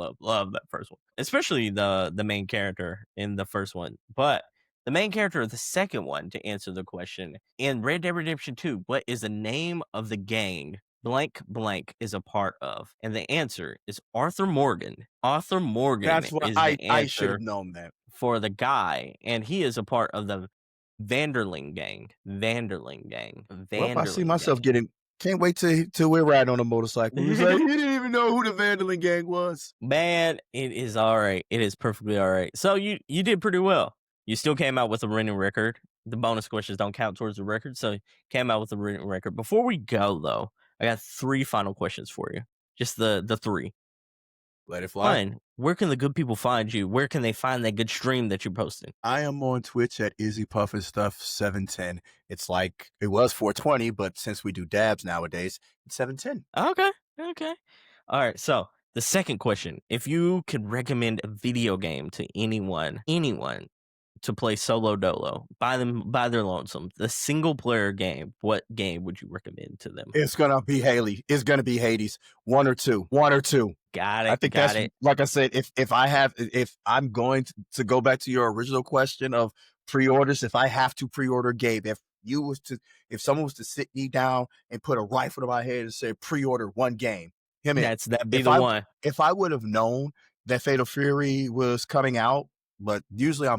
S5: that first one. Especially the main character in the first one. But the main character of the second one, to answer the question, in Red Dead Redemption 2, what is the name of the gang blank blank is a part of? And the answer is Arthur Morgan. Arthur Morgan
S4: That's what
S5: is the
S4: I should
S5: answer
S4: have known that.
S5: for the guy, and he is a part of the Vanderling gang. Vanderling gang.
S4: Well, I see
S5: Vanderling
S4: myself
S5: gang.
S4: getting. Can't wait till we're riding on a motorcycle. He's like, he didn't even know who the Vandalin gang was.
S5: Man, it is all right. It is perfectly all right. So you did pretty well. You still came out with a winning record. The bonus questions don't count towards the record, so you came out with a winning record. Before we go, though, I got 3 final questions for you. Just the 3.
S4: Let it fly.
S5: One, where can the good people find you? Where can they find that good stream that you're posting?
S4: I am on Twitch at Izzy Puffin Stuff 710. It's like it was 420, but since we do dabs nowadays, it's 710.
S5: Okay. All right. So the second question: if you could recommend a video game to anyone to play solo dolo by their lonesome, the single player game, what game would you recommend to them?
S4: It's gonna be Haley. It's gonna be Hades. One or two.
S5: Got it.
S4: I think
S5: got
S4: that's
S5: it.
S4: like I said. If I'm going to go back to your original question of pre-orders, if I have to pre-order a game, if someone was to sit me down and put a rifle to my head and say pre-order one game,
S5: That'd be the one.
S4: If I would have known that Fatal Fury was coming out, but usually I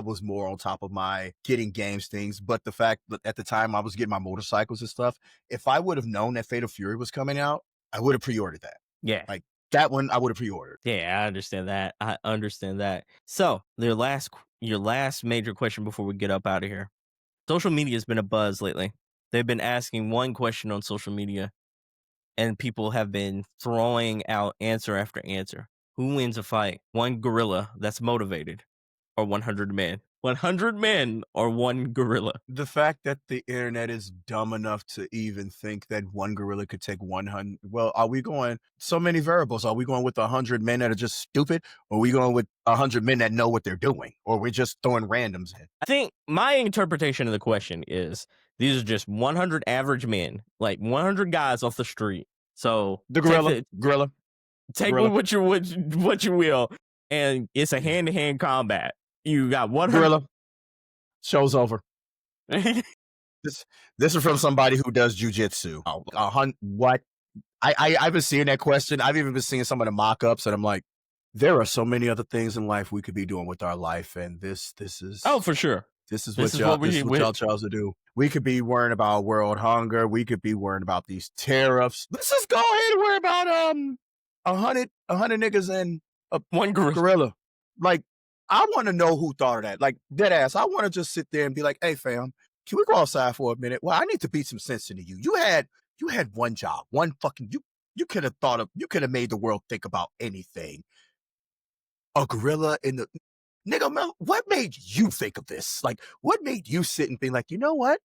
S4: was more on top of my getting games things. But the fact that at the time I was getting my motorcycles and stuff, if I would have known that Fatal Fury was coming out, I would have pre-ordered that.
S5: Yeah.
S4: Like that one, I would have pre-ordered.
S5: Yeah, I understand that. So your last major question before we get up out of here. Social media has been a buzz lately. They've been asking one question on social media, and people have been throwing out answer after answer. Who wins a fight? One gorilla that's motivated, or 100 men? 100 men or one gorilla?
S4: The fact that the internet is dumb enough to even think that one gorilla could take 100. Well, are we going so many variables? Are we going with 100 men that are just stupid? Or are we going with 100 men that know what they're doing? Or we're just throwing randoms in?
S5: I think my interpretation of the question is these are just 100 average men, like 100 guys off the street. So
S4: The gorilla.
S5: take
S4: gorilla.
S5: what you will, and it's a hand-to-hand combat. You got 100
S4: Gorilla. Show's over. This is from somebody who does jujitsu. What? I've been seeing that question. I've even been seeing some of the mock-ups, and I'm like, there are so many other things in life we could be doing with our life, and this is
S5: Oh, for sure.
S4: this is
S5: This
S4: what
S5: is what
S4: y'all chose to do. We could be worrying about world hunger. We could be worrying about these tariffs. Let's just go ahead and worry about 100 niggas and
S5: One gorilla.
S4: gorilla. Like, I want to know who thought of that. Like, dead ass. I want to just sit there and be like, hey, fam, can we go outside for a minute? Well, I need to beat some sense into you. You had one job, one fucking, you could have made the world think about anything. A gorilla in the, nigga, man, what made you think of this? Like, what made you sit and be like, you know what?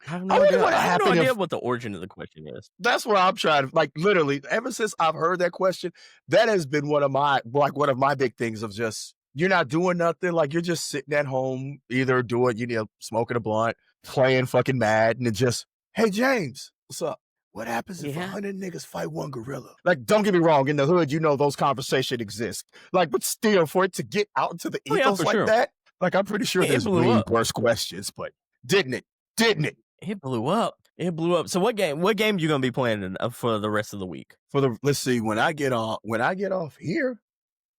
S5: I have
S4: I
S5: no
S4: wonder
S5: idea.
S4: what
S5: I have no
S4: happened
S5: idea
S4: if-
S5: what the origin of the question is.
S4: That's what I'm trying to, like, literally, ever since I've heard that question, that has been one of my big things of just, you're not doing nothing. Like, you're just sitting at home, either smoking a blunt, playing fucking Madden, and just, hey, James, what's up? What happens if
S5: Yeah.
S4: 100 niggas fight one gorilla? Like, don't get me wrong, in the hood, those conversations exist. Like, but still, for it to get out into the
S5: Oh, yeah,
S4: ethos
S5: for
S4: like
S5: sure.
S4: that, like, I'm pretty sure
S5: It
S4: there's
S5: blew
S4: way
S5: up.
S4: worse questions, but didn't it?
S5: It blew up. So what game you gonna be playing for the rest of the week?
S4: Let's see, when I get off here,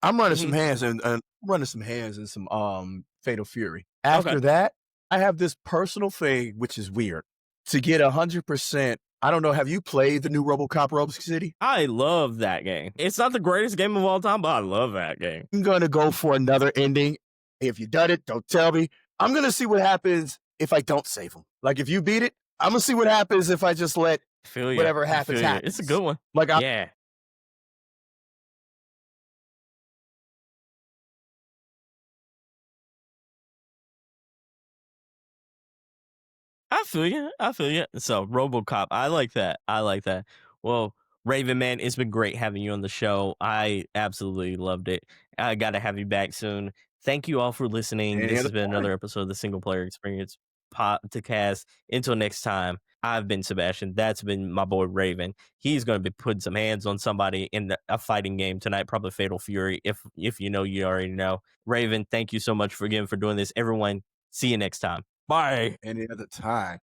S4: I'm running some hands and some Fatal Fury. After that, I have this personal thing, which is weird, to get 100%. I don't know. Have you played the new RoboCop Rogue City?
S5: I love that game. It's not the greatest game of all time, but I love that game.
S4: I'm gonna go for another ending. If you done it, don't tell me. I'm gonna see what happens if I don't save him. Like, if you beat it, I'm gonna see what happens if I just let
S5: Feel ya.
S4: whatever
S5: I
S4: happens
S5: feel ya.
S4: happens.
S5: It's a good one.
S4: Like,
S5: Yeah. I feel you. So RoboCop, I like that. Well, Raven, man, it's been great having you on the show. I absolutely loved it. I got to have you back soon. Thank you all for listening.
S4: Any
S5: This has
S4: other
S5: been
S4: time.
S5: another episode of the Single Player Experience podcast. Until next time, I've been Sebastian. That's been my boy Raven. He's going to be putting some hands on somebody in a fighting game tonight, probably Fatal Fury. If you know, you already know. Raven, thank you so much for doing this. Everyone, see you next time. Bye.
S4: Any other time.